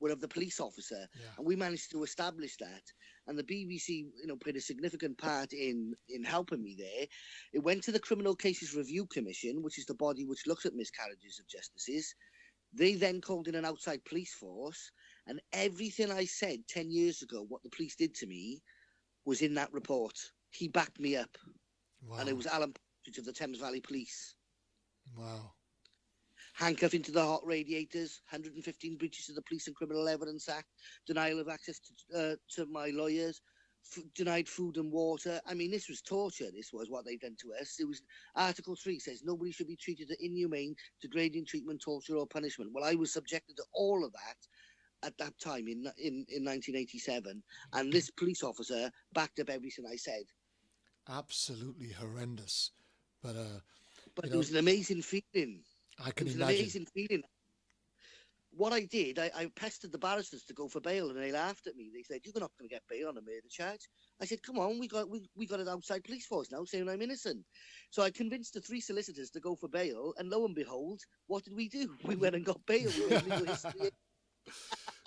were of the police officer, and we managed to establish that. And the BBC, played a significant part in helping me there. It went to the Criminal Cases Review Commission, which is the body which looks at miscarriages of justices. They then called in an outside police force, and everything I said 10 years ago, what the police did to me, was in that report. He backed me up. Wow. And it was Alan Partridge of the Thames Valley Police. Wow. Handcuff into the hot radiators, 115 breaches of the Police and Criminal Evidence Act, denial of access to my lawyers, denied food and water. I mean, this was torture. This was what they've done to us. It was Article 3 says nobody should be treated to inhumane, degrading treatment, torture or punishment. Well, I was subjected to all of that at that time in 1987, and this police officer backed up everything I said. Absolutely horrendous. But it was an amazing feeling. I can imagine. It was an amazing feeling. What I did, I pestered the barristers to go for bail, and they laughed at me. They said, "You're not going to get bail on a murder charge." I said, "Come on, we got an outside police force now saying I'm innocent." So I convinced the 3 solicitors to go for bail, and lo and behold, what did we do? We went and got bail. We made legal history.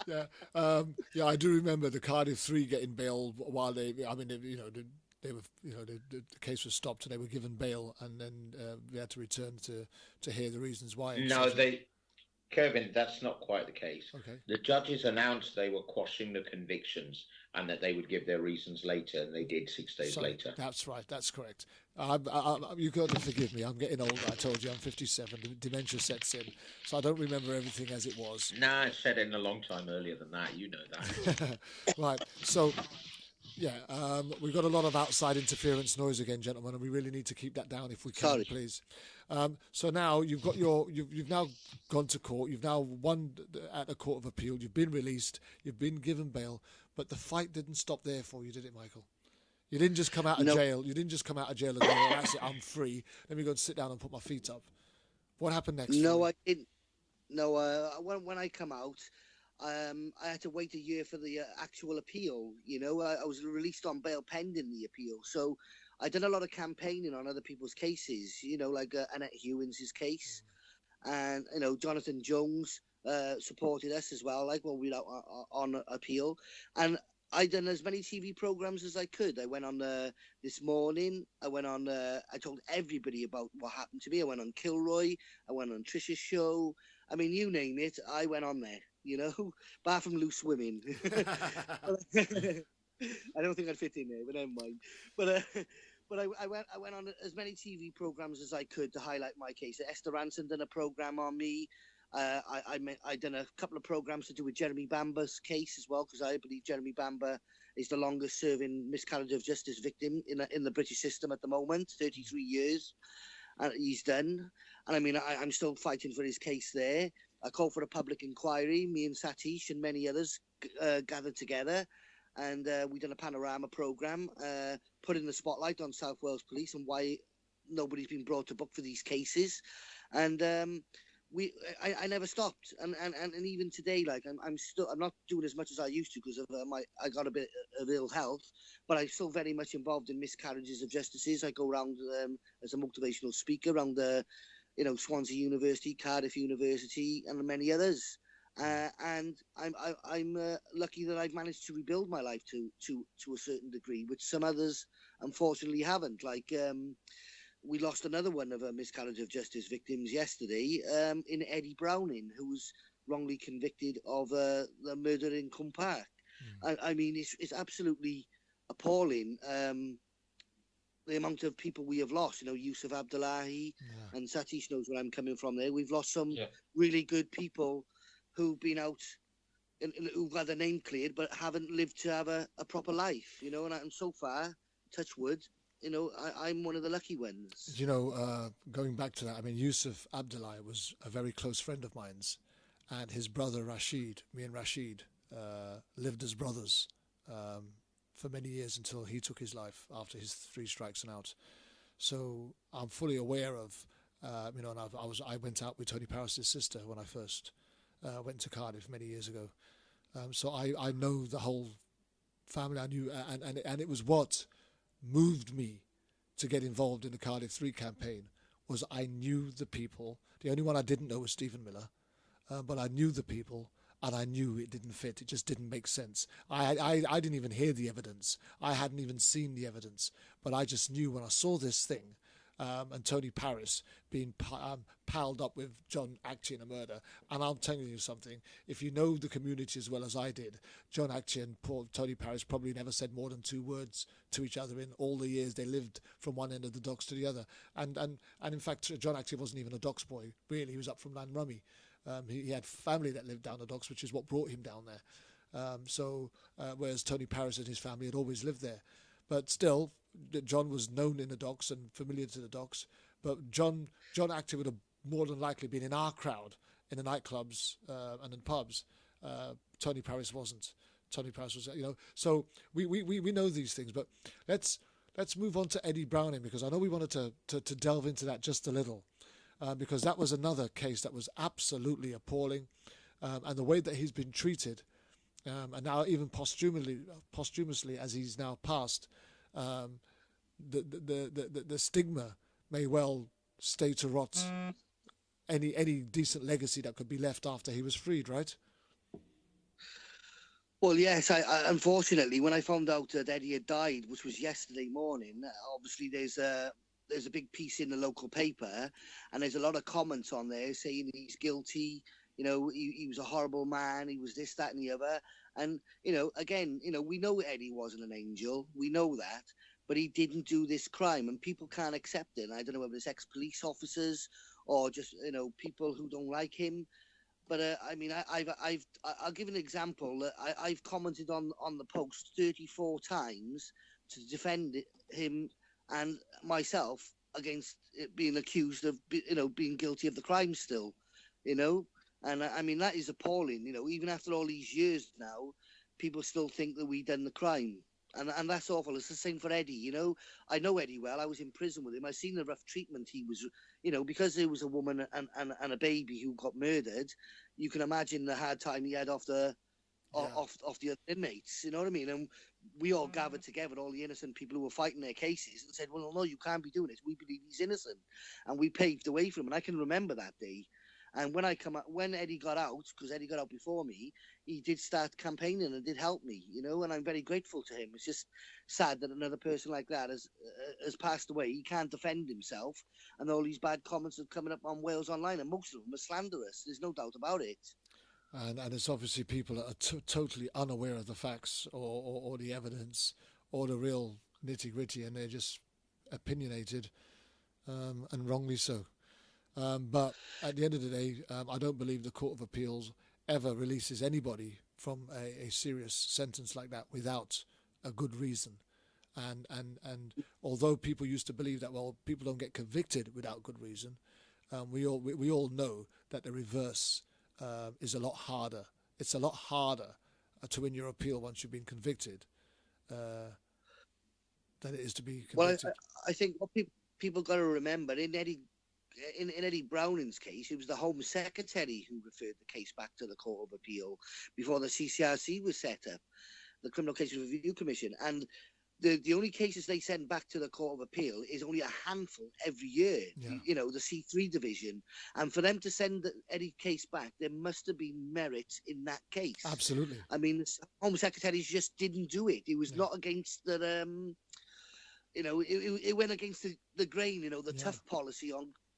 Yeah, I do remember the Cardiff 3 getting bail while they were, the case was stopped and they were given bail, and then they had to return to hear the reasons why. No, Kevin, that's not quite the case. Okay. The judges announced they were quashing the convictions and that they would give their reasons later, and they did 6 days later. That's right. That's correct. You've got to forgive me. I'm getting older. I told you I'm 57. Dementia sets in, so I don't remember everything as it was. Nah, it set in a long time earlier than that. You know that. Right. So, yeah, we've got a lot of outside interference noise again, gentlemen, and we really need to keep that down if we can, please. So now you've now gone to court. You've now won at a court of appeal. You've been released. You've been given bail. But the fight didn't stop there for you, did it, Michael? You didn't just come out of jail. You didn't just come out of jail and go, "Well, that's it, I'm free. Let me go and sit down and put my feet up." What happened next? No, I didn't. No, when I come out, I had to wait a year for the actual appeal. You know, I was released on bail pending the appeal. So I did a lot of campaigning on other people's cases, you know, like Annette Hewins' case. And, you know, Jonathan Jones supported us as well, like when we were on appeal. And I done as many TV programs as I could. I went on This Morning. I went on. I told everybody about what happened to me. I went on Kilroy. I went on Trisha's show. I mean, you name it, I went on there. You know, apart from Loose Women. I don't think I'd fit in there, but never mind. But I went on as many TV programs as I could to highlight my case. Esther Ranson done a program on me. I done a couple of programs to do with Jeremy Bamber's case as well, because I believe Jeremy Bamber is the longest serving miscarriage of justice victim in the British system at the moment, 33 years. And he's done. And I mean, I'm still fighting for his case there. I called for a public inquiry. Me and Satish and many others gathered together, and we done a panorama program, putting the spotlight on South Wales Police and why nobody's been brought to book for these cases. And I never stopped, and even today, like I'm not doing as much as I used to because of I got a bit of ill health, but I'm still very much involved in miscarriages of justices. I go around as a motivational speaker around Swansea University, Cardiff University, and many others. And I'm lucky that I've managed to rebuild my life to a certain degree, which some others unfortunately haven't. Like we lost another one of our miscarriage of justice victims yesterday in Eddie Browning, who was wrongly convicted of the murder in Cwm Park. I mean, it's absolutely appalling. The amount of people we have lost, Yusuf Abdullahi, and Satish knows where I'm coming from there. We've lost some really good people who've been out and who've got their name cleared but haven't lived to have a proper life, and so far, touch wood, I'm one of the lucky ones. Going back to that, I mean, Yusuf Abdullahi was a very close friend of mine's, and his brother Rashid, me and Rashid, lived as brothers for many years until he took his life after his 3 strikes and out. So I'm fully aware of, and I went out with Tony Paris' sister when I first went to Cardiff many years ago. So I know the whole family. I knew, and it was what moved me to get involved in the Cardiff 3 campaign was I knew the people. The only one I didn't know was Stephen Miller, but I knew the people. And I knew it didn't fit. It just didn't make sense. I didn't even hear the evidence. I hadn't even seen the evidence. But I just knew when I saw this thing, and Tony Paris being piled up with John Actie in a murder. And I'm telling you something, if you know the community as well as I did, John Actie and poor Tony Paris probably never said more than 2 words to each other in all the years they lived from one end of the docks to the other. And in fact, John Actie wasn't even a docks boy, really. He was up from Llanrummy. He had family that lived down the docks, which is what brought him down there. Whereas Tony Paris and his family had always lived there. But still, John was known in the docks and familiar to the docks. But John Actie would have more than likely been in our crowd, in the nightclubs and in pubs. Tony Paris wasn't. Tony Paris was, So we know these things. But let's move on to Eddie Browning, because I know we wanted to delve into that just a little, because that was another case that was absolutely appalling, and the way that he's been treated. And now, even posthumously, as he's now passed, the stigma may well stay to rot any decent legacy that could be left after he was freed, right? Well, yes. I unfortunately, when I found out that Eddie had died, which was yesterday morning, obviously there's a big piece in the local paper, and there's a lot of comments on there saying he's guilty. He was a horrible man. He was this, that, and the other. And, again, we know Eddie wasn't an angel. We know that. But he didn't do this crime, and people can't accept it. And I don't know whether it's ex-police officers or just, people who don't like him. But, I'll give an example. I've commented on the post 34 times to defend him and myself against it being accused of, being guilty of the crime still, And that is appalling. Even after all these years now, people still think that we done the crime. And that's awful. It's the same for Eddie, I know Eddie well. I was in prison with him. I've seen the rough treatment he was, because there was a woman and a baby who got murdered. You can imagine the hard time he had off the other inmates, you know what I mean? And we all gathered together, all the innocent people who were fighting their cases, and said, well, no, you can't be doing this. We believe he's innocent. And we paved the way for him. And I can remember that day. And when Eddie got out, because Eddie got out before me, he did start campaigning and did help me, and I'm very grateful to him. It's just sad that another person like that has passed away. He can't defend himself, and all these bad comments are coming up on Wales Online, and most of them are slanderous. There's no doubt about it. And it's obviously people that are totally unaware of the facts or the evidence or the real nitty-gritty, and they're just opinionated, and wrongly so. But at the end of the day, I don't believe the Court of Appeals ever releases anybody from a serious sentence like that without a good reason. And although people used to believe that, well, people don't get convicted without good reason, we all know that the reverse is a lot harder. It's a lot harder to win your appeal once you've been convicted than it is to be convicted. Well, I think what people got to remember, in Eddie Browning's case, it was the Home Secretary who referred the case back to the Court of Appeal before the CCRC was set up, the Criminal Cases Review Commission. And the only cases they send back to the Court of Appeal is only a handful every year, the C3 division. And for them to send Eddie case back, there must have been merit in that case. Absolutely. I mean, the Home Secretary just didn't do it. It was not against the, it went against the grain, the tough policy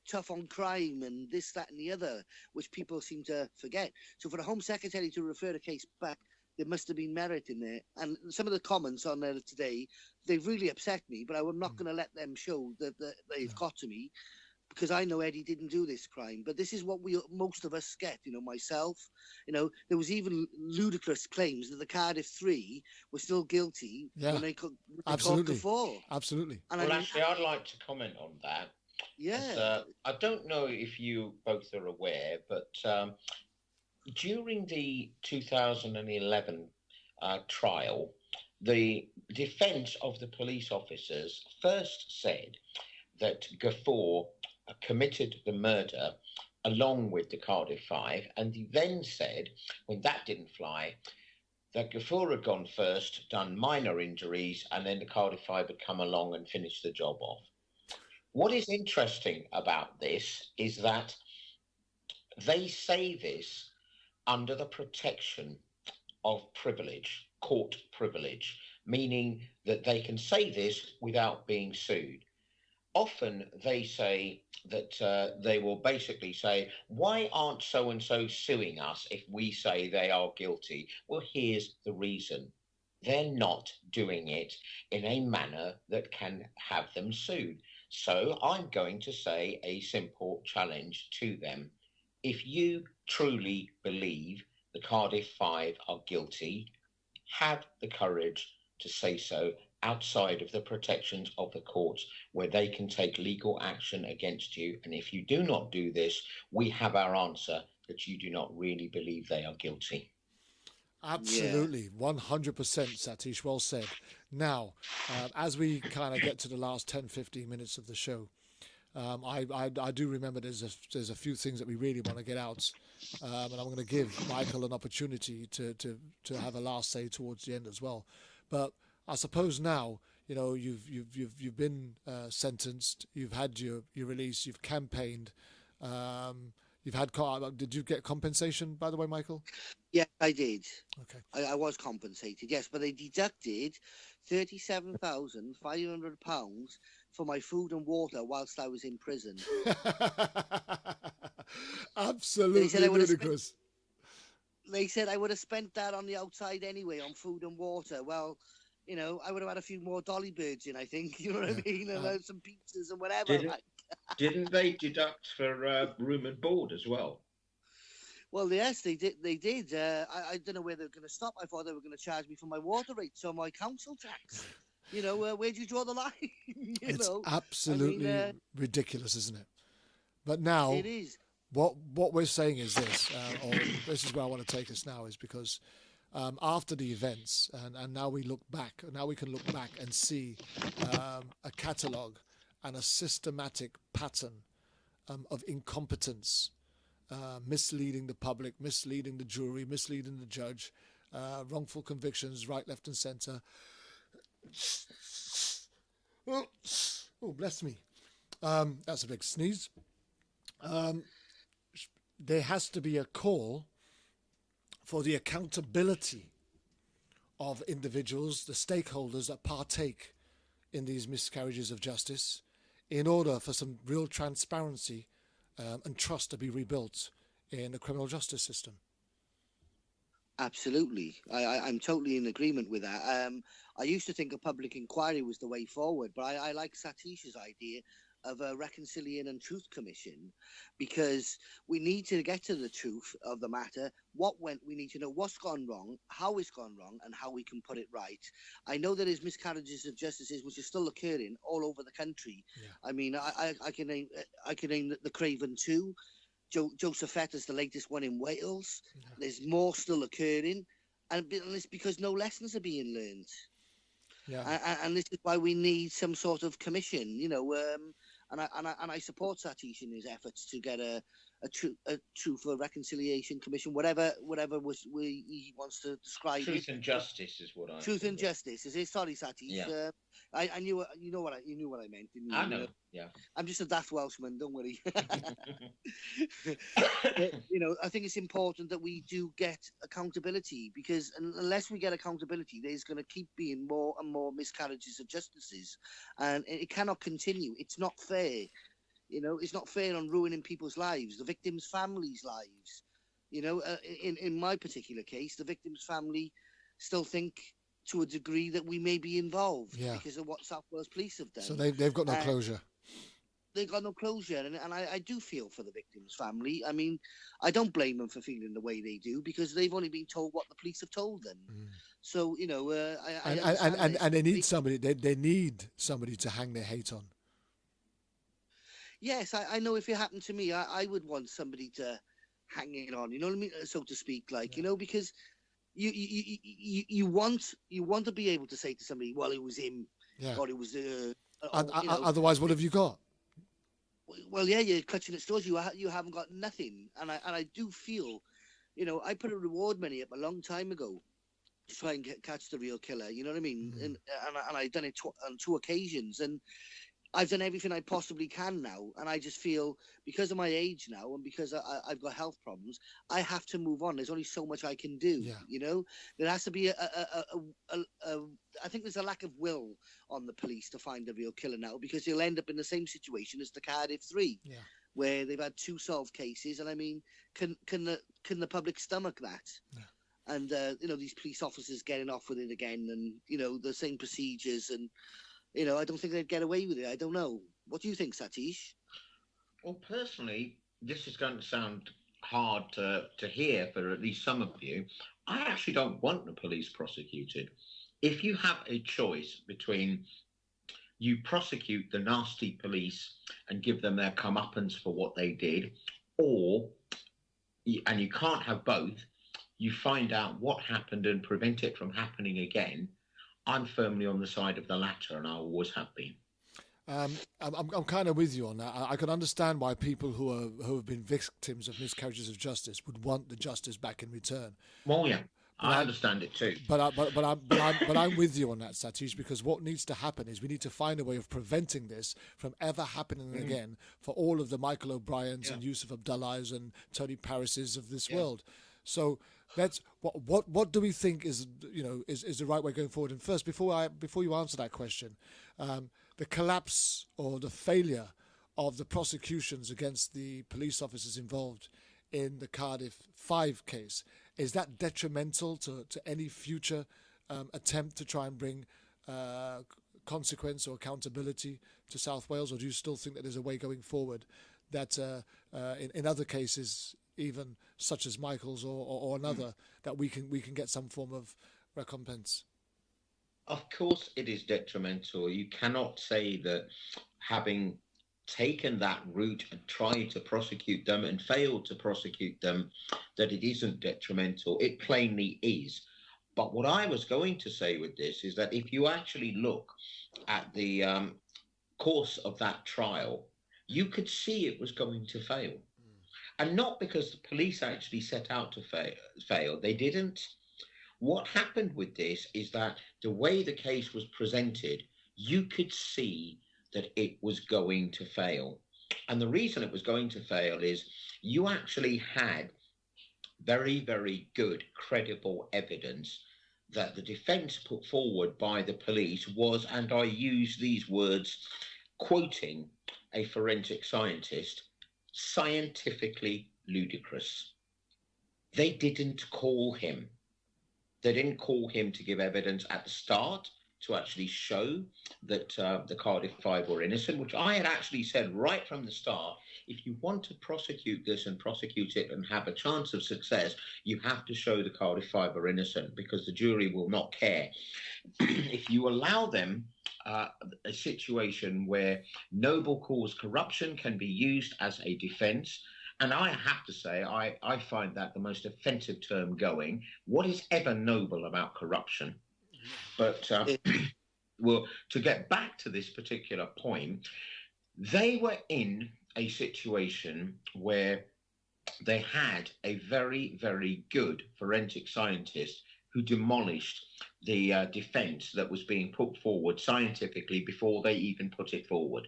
tough on crime and this, that, and the other, which people seem to forget. So for the Home Secretary to refer the case back, there must have been merit in there. And some of the comments on there today, they've really upset me, but I'm not going to let them show that they've got to me, because I know Eddie didn't do this crime. But this is what most of us get, myself. There was even ludicrous claims that the Cardiff Three were still guilty when they caught the four. Absolutely. And actually, I'd like to comment on that. Yeah. I don't know if you both are aware, but during the 2011 trial, the defence of the police officers first said that Gafur committed the murder along with the Cardiff Five, and he then said, when that didn't fly, that Gafur had gone first, done minor injuries, and then the Cardiff Five had come along and finished the job off. What is interesting about this is that they say this under the protection of privilege, court privilege, meaning that they can say this without being sued. often they say that they will basically say, why aren't so and so suing us if we say they are guilty? Well, here's the reason. They're not doing it in a manner that can have them sued. So I'm going to say a simple challenge to them. If you truly believe the Cardiff Five are guilty, have the courage to say so outside of the protections of the courts where they can take legal action against you. And if you do not do this, we have our answer that you do not really believe they are guilty. Absolutely, 100%, Satish, well said. Now, as we kind of get to the last 10, 15 minutes of the show, I do remember there's a few things that we really want to get out, and I'm going to give Michael an opportunity to have a last say towards the end as well. But I suppose now, you know, you've been sentenced, you've had your release, you've campaigned, you've had. Did you get compensation, by the way, Michael? Yeah, I did. Okay. I was compensated, yes, but they deducted £37,500 for my food and water whilst I was in prison. Absolutely ludicrous. They said I would have spent that on the outside anyway, on food and water. Well, you know, I would have had a few more dolly birds in, I think. You know what I mean? And some pizzas and whatever. Didn't they deduct for room and board as well? Well, yes, they did. They did. I don't know where they're going to stop. I thought they were going to charge me for my water rates or my council tax. You know, where do you draw the line? It's absolutely ridiculous, isn't it? But now, it is. What we're saying is this, or this is where I want to take us now, is because after the events, and now we look back, now we can look back and see a catalogue and a systematic pattern of incompetence, misleading the public, misleading the jury, misleading the judge, wrongful convictions, right, left, and centre. Oh, bless me. That's a big sneeze. There has to be a call for the accountability of individuals, the stakeholders that partake in these miscarriages of justice, in order for some real transparency and trust to be rebuilt in the criminal justice system. Absolutely. I'm totally in agreement with that. I used to think a public inquiry was the way forward, but I like Satish's idea of a Reconciliation and Truth Commission, because we need to get to the truth of the matter. We need to know what's gone wrong, how it's gone wrong, and how we can put it right. I know there is miscarriages of justice which are still occurring all over the country. Yeah. I mean, I can name the Craven 2. Josephet is the latest one in Wales. Yeah. There's more still occurring, and it's because no lessons are being learned. Yeah. And this is why we need some sort of commission, you know. And I support Satish in his efforts to get a truth or reconciliation commission, whatever he wants to describe. Truth and justice is what I. Truth and justice is it? Sorry, Satish. Yeah. I knew you knew what I meant, didn't you? I know. Yeah. I'm just a daft Welshman. Don't worry. You know, I think it's important that we do get accountability, because unless we get accountability, there's going to keep being more and more miscarriages of justices, and it cannot continue. It's not fair. You know, it's not fair on ruining people's lives, the victims' families' lives. You know, in my particular case, the victim's family still think to a degree that we may be involved because of what South Wales Police have done. So they've got no closure. They've got no closure, and I do feel for the victim's family. I mean, I don't blame them for feeling the way they do, because they've only been told what the police have told them. So, you know, and they need somebody. They need somebody to hang their hate on. Yes, I know if it happened to me, I would want somebody to hang it on. You know what I mean, so to speak, like you know, because you want to be able to say to somebody, well, it was him, or it was. Otherwise, what have you got? Well, yeah, you're clutching at straws. You haven't got nothing, and I do feel, you know, I put a reward money up a long time ago to try and catch the real killer. You know what I mean? And I done it on 2 occasions, and I've done everything I possibly can now, and I just feel because of my age now and because I've got health problems, I have to move on. There's only so much I can do. Yeah. You know, there has to be I think there's a lack of will on the police to find the real killer now, because they'll end up in the same situation as the Cardiff Three, where they've had 2 solved cases, and I mean, can the public stomach that? Yeah. And you know, these police officers getting off with it again, and you know, the same procedures and. You know, I don't think they'd get away with it. I don't know. What do you think, Satish? Well, personally, this is going to sound hard to hear for at least some of you. I actually don't want the police prosecuted. If you have a choice between you prosecute the nasty police and give them their comeuppance for what they did, or, and you can't have both, you find out what happened and prevent it from happening again, I'm firmly on the side of the latter, and I always have been. I'm kind of with you on that. I can understand why people who have been victims of miscarriages of justice would want the justice back in return. Well, yeah, I understand it too. But I'm with you on that, Satish, because what needs to happen is we need to find a way of preventing this from ever happening again for all of the Michael O'Briens and Yusuf Abdullahs and Tony Parises of this world. So that's what do we think is the right way going forward? And first, before you answer that question, the collapse or the failure of the prosecutions against the police officers involved in the Cardiff 5 case, is that detrimental to any future attempt to try and bring consequence or accountability to South Wales, or do you still think that there's a way going forward that in other cases, even such as Michael's or another, that we can get some form of recompense? Of course it is detrimental. You cannot say that having taken that route and tried to prosecute them and failed to prosecute them, that it isn't detrimental. It plainly is. But what I was going to say with this is that if you actually look at the course of that trial, you could see it was going to fail. And not because the police actually set out to fail. They didn't. What happened with this is that the way the case was presented, you could see that it was going to fail. And the reason it was going to fail is you actually had very, very good, credible evidence that the defense put forward by the police was, and I use these words, quoting a forensic scientist, scientifically ludicrous. They didn't call him. They didn't call him to give evidence at the start to actually show that the Cardiff 5 were innocent, which I had actually said right from the start, if you want to prosecute this and prosecute it and have a chance of success, you have to show the Cardiff 5 are innocent, because the jury will not care. If you allow them a situation where noble cause corruption can be used as a defense, and I have to say, I find that the most offensive term going. What is ever noble about corruption? But well, to get back to this particular point, they were in a situation where they had a very, very good forensic scientist who demolished the defense that was being put forward scientifically before they even put it forward.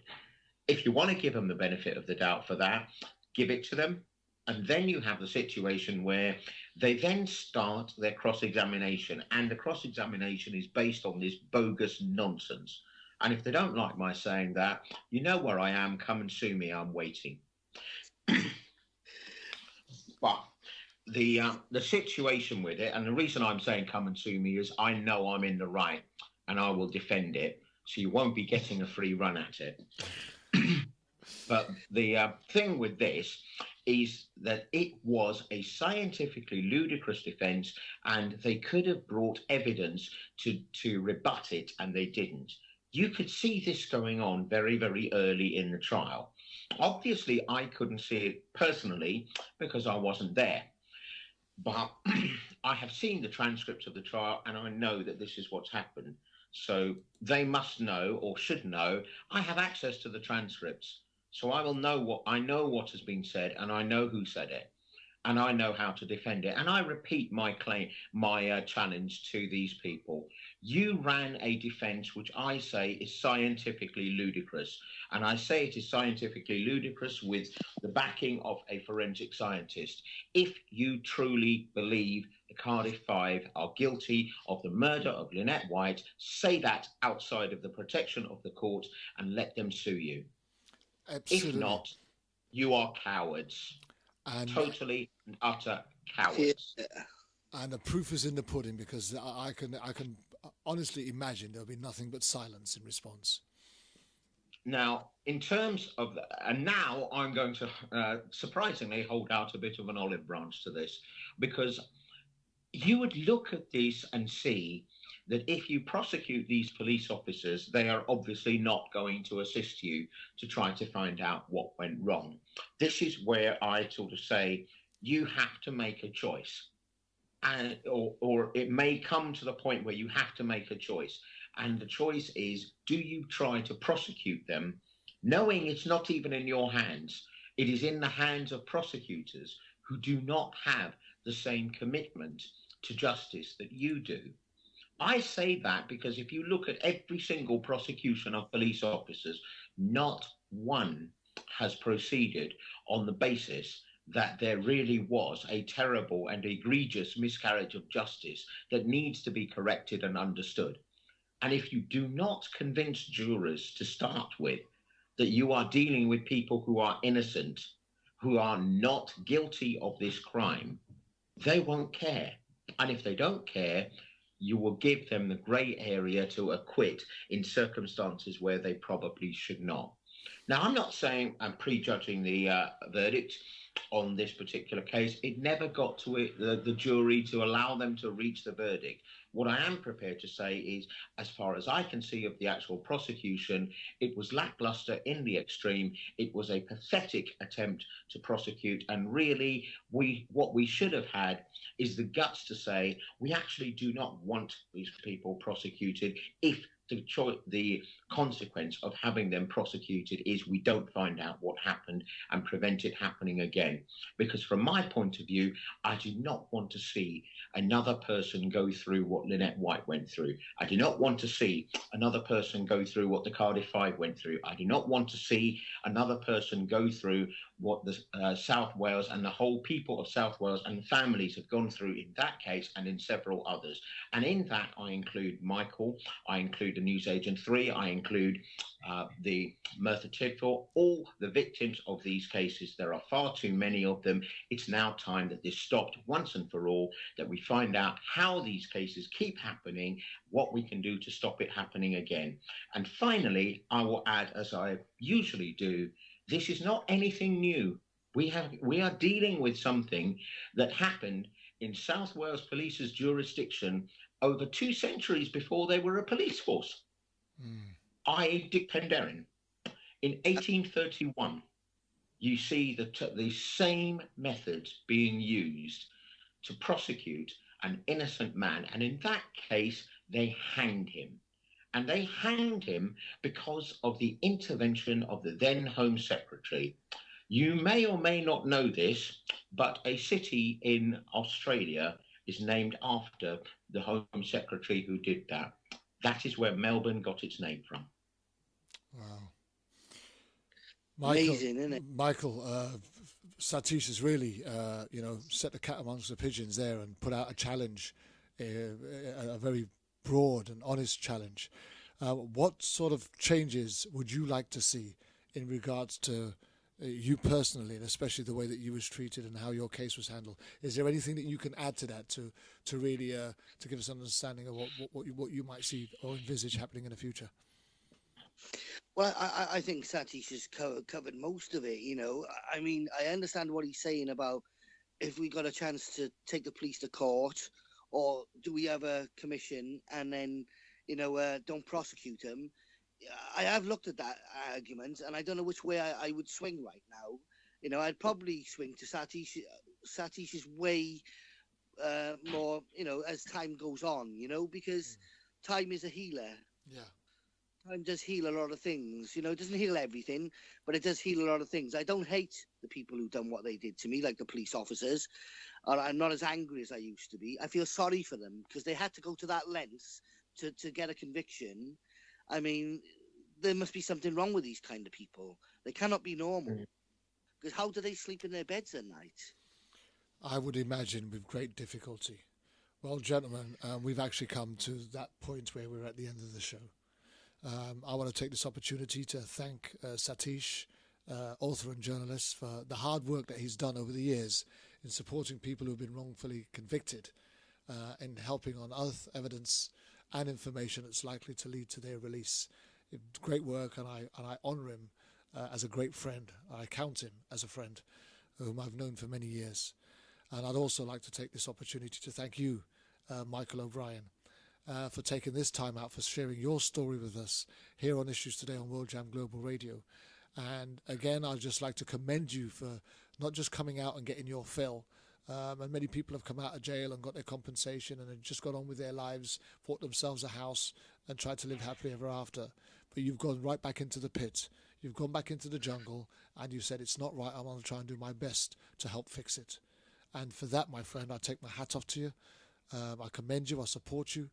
If you want to give them the benefit of the doubt for that, give it to them. And then you have the situation where they then start their cross-examination, and the cross-examination is based on this bogus nonsense. And if they don't like my saying that, you know where I am, come and sue me, I'm waiting. But the situation with it, and the reason I'm saying come and sue me is I know I'm in the right and I will defend it, so you won't be getting a free run at it. But the thing with this is that it was a scientifically ludicrous defense, and they could have brought evidence to rebut it, and they didn't. You could see this going on very, very early in the trial. Obviously, I couldn't see it personally because I wasn't there. But I have seen the transcripts of the trial, and I know that this is what's happened. So they must know, or should know, I have access to the transcripts. So I will know what has been said, and I know who said it. and I know how to defend it. And I repeat my claim, my challenge to these people. You ran a defense which I say is scientifically ludicrous. And I say it is scientifically ludicrous with the backing of a forensic scientist. If you truly believe the Cardiff Five are guilty of the murder of Lynette White, say that outside of the protection of the court and let them sue you. Absolutely. If not, you are cowards. And totally and utter cowards. And the proof is in the pudding, because I can honestly imagine there'll be nothing but silence in response. Now, in terms of, and now I'm going to surprisingly hold out a bit of an olive branch to this, because you would look at this and see that if you prosecute these police officers, they are obviously not going to assist you to try to find out what went wrong. This is where I sort of say you have to make a choice. And, or it may come to the point where you have to make a choice. And the choice is, do you try to prosecute them, knowing it's not even in your hands? It is in the hands of prosecutors who do not have the same commitment to justice that you do. I say that because if you look at every single prosecution of police officers, not one has proceeded on the basis that there really was a terrible and egregious miscarriage of justice that needs to be corrected and understood. And if you do not convince jurors to start with that you are dealing with people who are innocent, who are not guilty of this crime, they won't care. And if they don't care, you will give them the grey area to acquit in circumstances where they probably should not. Now, I'm not saying I'm prejudging the verdict on this particular case. It never got to it, the jury to allow them to reach the verdict. What I am prepared to say is, as far as I can see of the actual prosecution, it was lackluster in the extreme. It was a pathetic attempt to prosecute. And really, what we should have had is the guts to say, we actually do not want these people prosecuted if the consequence of having them prosecuted is we don't find out what happened and prevent it happening again. Because from my point of view, I do not want to see another person go through what Lynette White went through. I do not want to see another person go through what the Cardiff Five went through. I do not want to see another person go through what the South Wales and the whole people of South Wales and the families have gone through in that case and in several others. And in that, I include Michael, I include the Newsagent 3, I include the Merthyr Tydfil, all the victims of these cases. There are far too many of them. It's now time that this stopped once and for all, that we find out how these cases keep happening, what we can do to stop it happening again. And finally, I will add, as I usually do, this is not anything new. We are dealing with something that happened in South Wales Police's jurisdiction over 2 centuries before they were a police force, i.e. Dick Penderyn. In 1831, you see the same methods being used to prosecute an innocent man. And in that case, they hanged him. And they hanged him because of the intervention of the then Home Secretary. You may or may not know this, but a city in Australia is named after the Home Secretary who did that. That is where Melbourne got its name from. Wow. Michael, amazing, isn't it? Michael, Satish has really, set the cat amongst the pigeons there and put out a challenge, a very broad and honest challenge. What sort of changes would you like to see in regards to you personally, and especially the way that you was treated and how your case was handled? Is there anything that you can add to that to really to give us an understanding of what you might see or envisage happening in the future? Well, I think Satish has covered most of it. I mean, I understand what he's saying about if we got a chance to take the police to court, or do we have a commission and then, don't prosecute them? I have looked at that argument, and I don't know which way I would swing right now. I'd probably swing to Satish's way more, as time goes on, because time is a healer. Yeah. time does heal a lot of things. You know, it doesn't heal everything, but it does heal a lot of things. I don't hate the people who done what they did to me, like the police officers. Or I'm not as angry as I used to be. I feel sorry for them because they had to go to that length to get a conviction. I mean, there must be something wrong with these kind of people. They cannot be normal. Because how do they sleep in their beds at night? I would imagine with great difficulty. Well, gentlemen, we've actually come to that point where we're at the end of the show. I want to take this opportunity to thank Satish, author and journalist, for the hard work that he's done over the years in supporting people who've been wrongfully convicted, and helping on evidence and information that's likely to lead to their release. Great work, and I honour him as a great friend. I count him as a friend whom I've known for many years. And I'd also like to take this opportunity to thank you, Michael O'Brien, for taking this time out, for sharing your story with us here on Issues Today on World Jam Global Radio. And again, I'd just like to commend you for not just coming out and getting your fill. And many people have come out of jail and got their compensation and have just got on with their lives, bought themselves a house and tried to live happily ever after. But you've gone right back into the pit. You've gone back into the jungle and you said, it's not right. I'm going to try and do my best to help fix it. And for that, my friend, I take my hat off to you. I commend you. I support you.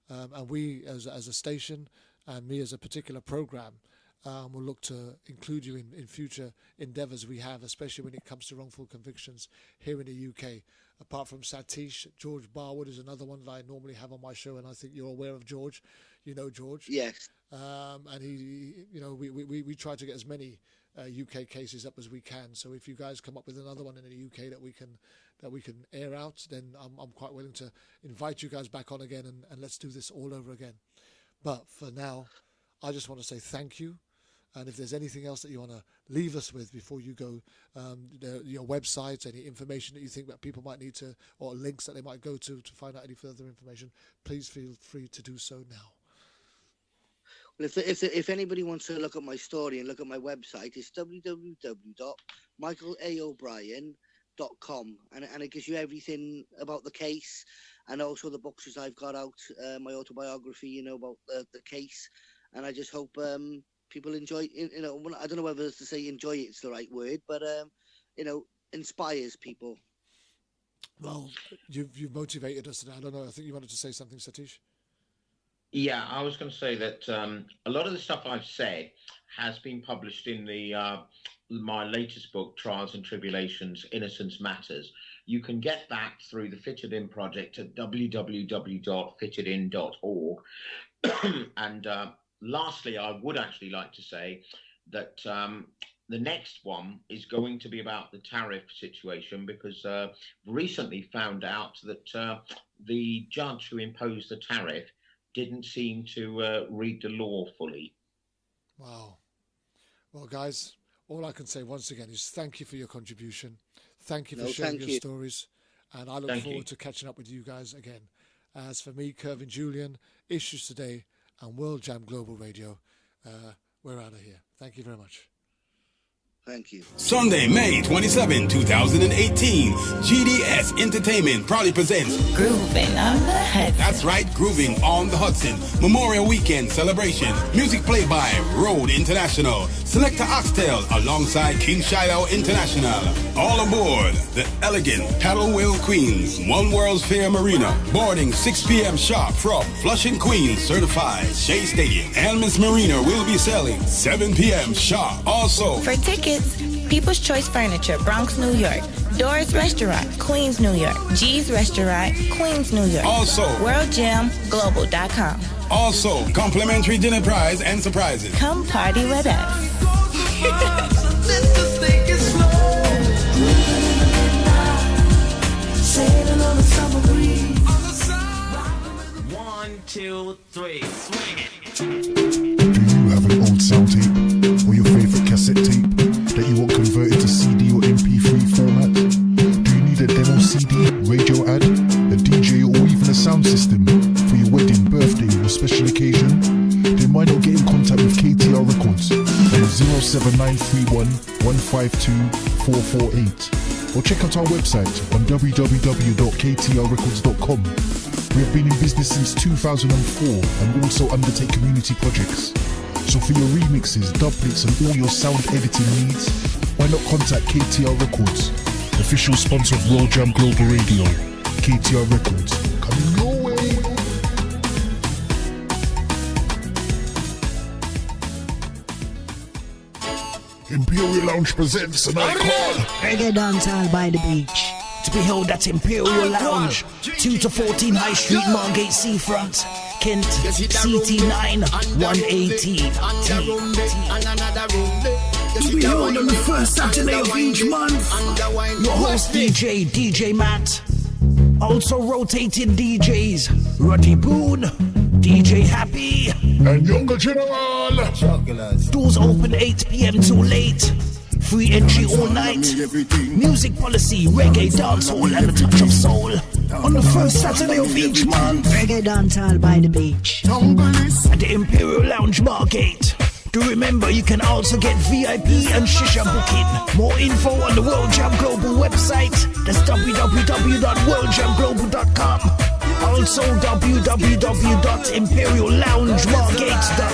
And we, as a station, and me as a particular program, will look to include you in future endeavours we have, especially when it comes to wrongful convictions here in the UK. Apart from Satish, George Barwood is another one that I normally have on my show, and I think you're aware of George. You know George. Yes. And he, you know, we try to get as many UK cases up as we can. So if you guys come up with another one in the UK that we can air out, then I'm quite willing to invite you guys back on again and let's do this all over again. But for now, I just want to say thank you. And if there's anything else that you want to leave us with before you go, your websites, any information that you think that people might need to, or links that they might go to find out any further information, please feel free to do so now. Well, if anybody wants to look at my story and look at my website, it's www.michaelaobrien.com, and it gives you everything about the case and also the books that I've got out, my autobiography, you know, about the case. And I just hope people enjoy, you know, I don't know whether to say enjoy it's the right word, but, you know, inspires people. Well, you've motivated us today. I don't know. I think you wanted to say something, Satish. Yeah, I was going to say that a lot of the stuff I've said has been published in the my latest book, Trials and Tribulations, Innocence Matters. You can get that through the Fitted In Project at www.fittedin.org. And lastly, I would actually like to say that the next one is going to be about the tariff situation, because recently found out that the judge who imposed the tariff didn't seem to read the law fully. Wow. Well, guys, all I can say once again is thank you for your contribution. Thank you for sharing your stories. And I look forward to catching up with you guys again. As for me, Kervin Julian, Issues Today and World Jam Global Radio, we're out of here. Thank you very much. Thank you. Sunday, May 27, 2018, GDS Entertainment proudly presents Grooving on the Hudson. That's right, Grooving on the Hudson. Memorial Weekend celebration. Music played by Road International. Selector Oxtail alongside King Shiloh International. All aboard the elegant Paddle Wheel Queens, One World's Fair Marina. Boarding 6 p.m. sharp from Flushing, Queens certified Shea Stadium. And Miss Marina will be selling 7 p.m. sharp. Also, for tickets, People's Choice Furniture, Bronx, New York. Doris Restaurant, Queens, New York. G's Restaurant, Queens, New York. Also, WorldJamGlobal.com. Also, complimentary dinner prize and surprises. Come party with us. One, two, three, swing it. Do you have an old sound tape or your favorite cassette tape that you want converted to CD or MP3 format? Do you need a demo CD, radio ad, a DJ, or even a sound system for your wedding, birthday, or special occasion? Then why not get in contact with KTR Records on 07931 152 448, or check out our website on www.ktrrecords.com. We have been in business since 2004 and also undertake community projects. So for your remixes, dubplates and all your sound editing needs, why not contact KTR Records, official sponsor of World Jam Global Radio. KTR Records, coming your way. Imperial Lounge presents a night called Reggae Dancehall by the Beach. To be held at Imperial Lounge, 2 to 14 High Street, Margate Seafront, Kent, CT9 118. To be held on the first Saturday of each month. Your host DJ Matt. Also rotating DJs, Roddy Boone, DJ Happy, and Younger General. Doors open 8 p.m. till late. Free entry all night. Music policy, reggae, dancehall, and a touch of soul. On the first Saturday of each month. Reggae Dancehall by the Beach. At the Imperial Lounge Margate. Do remember, you can also get VIP and Shisha booking. More info on the World Jam Global website. That's www.worldjamglobal.com. Also www.imperialloungemargate.com.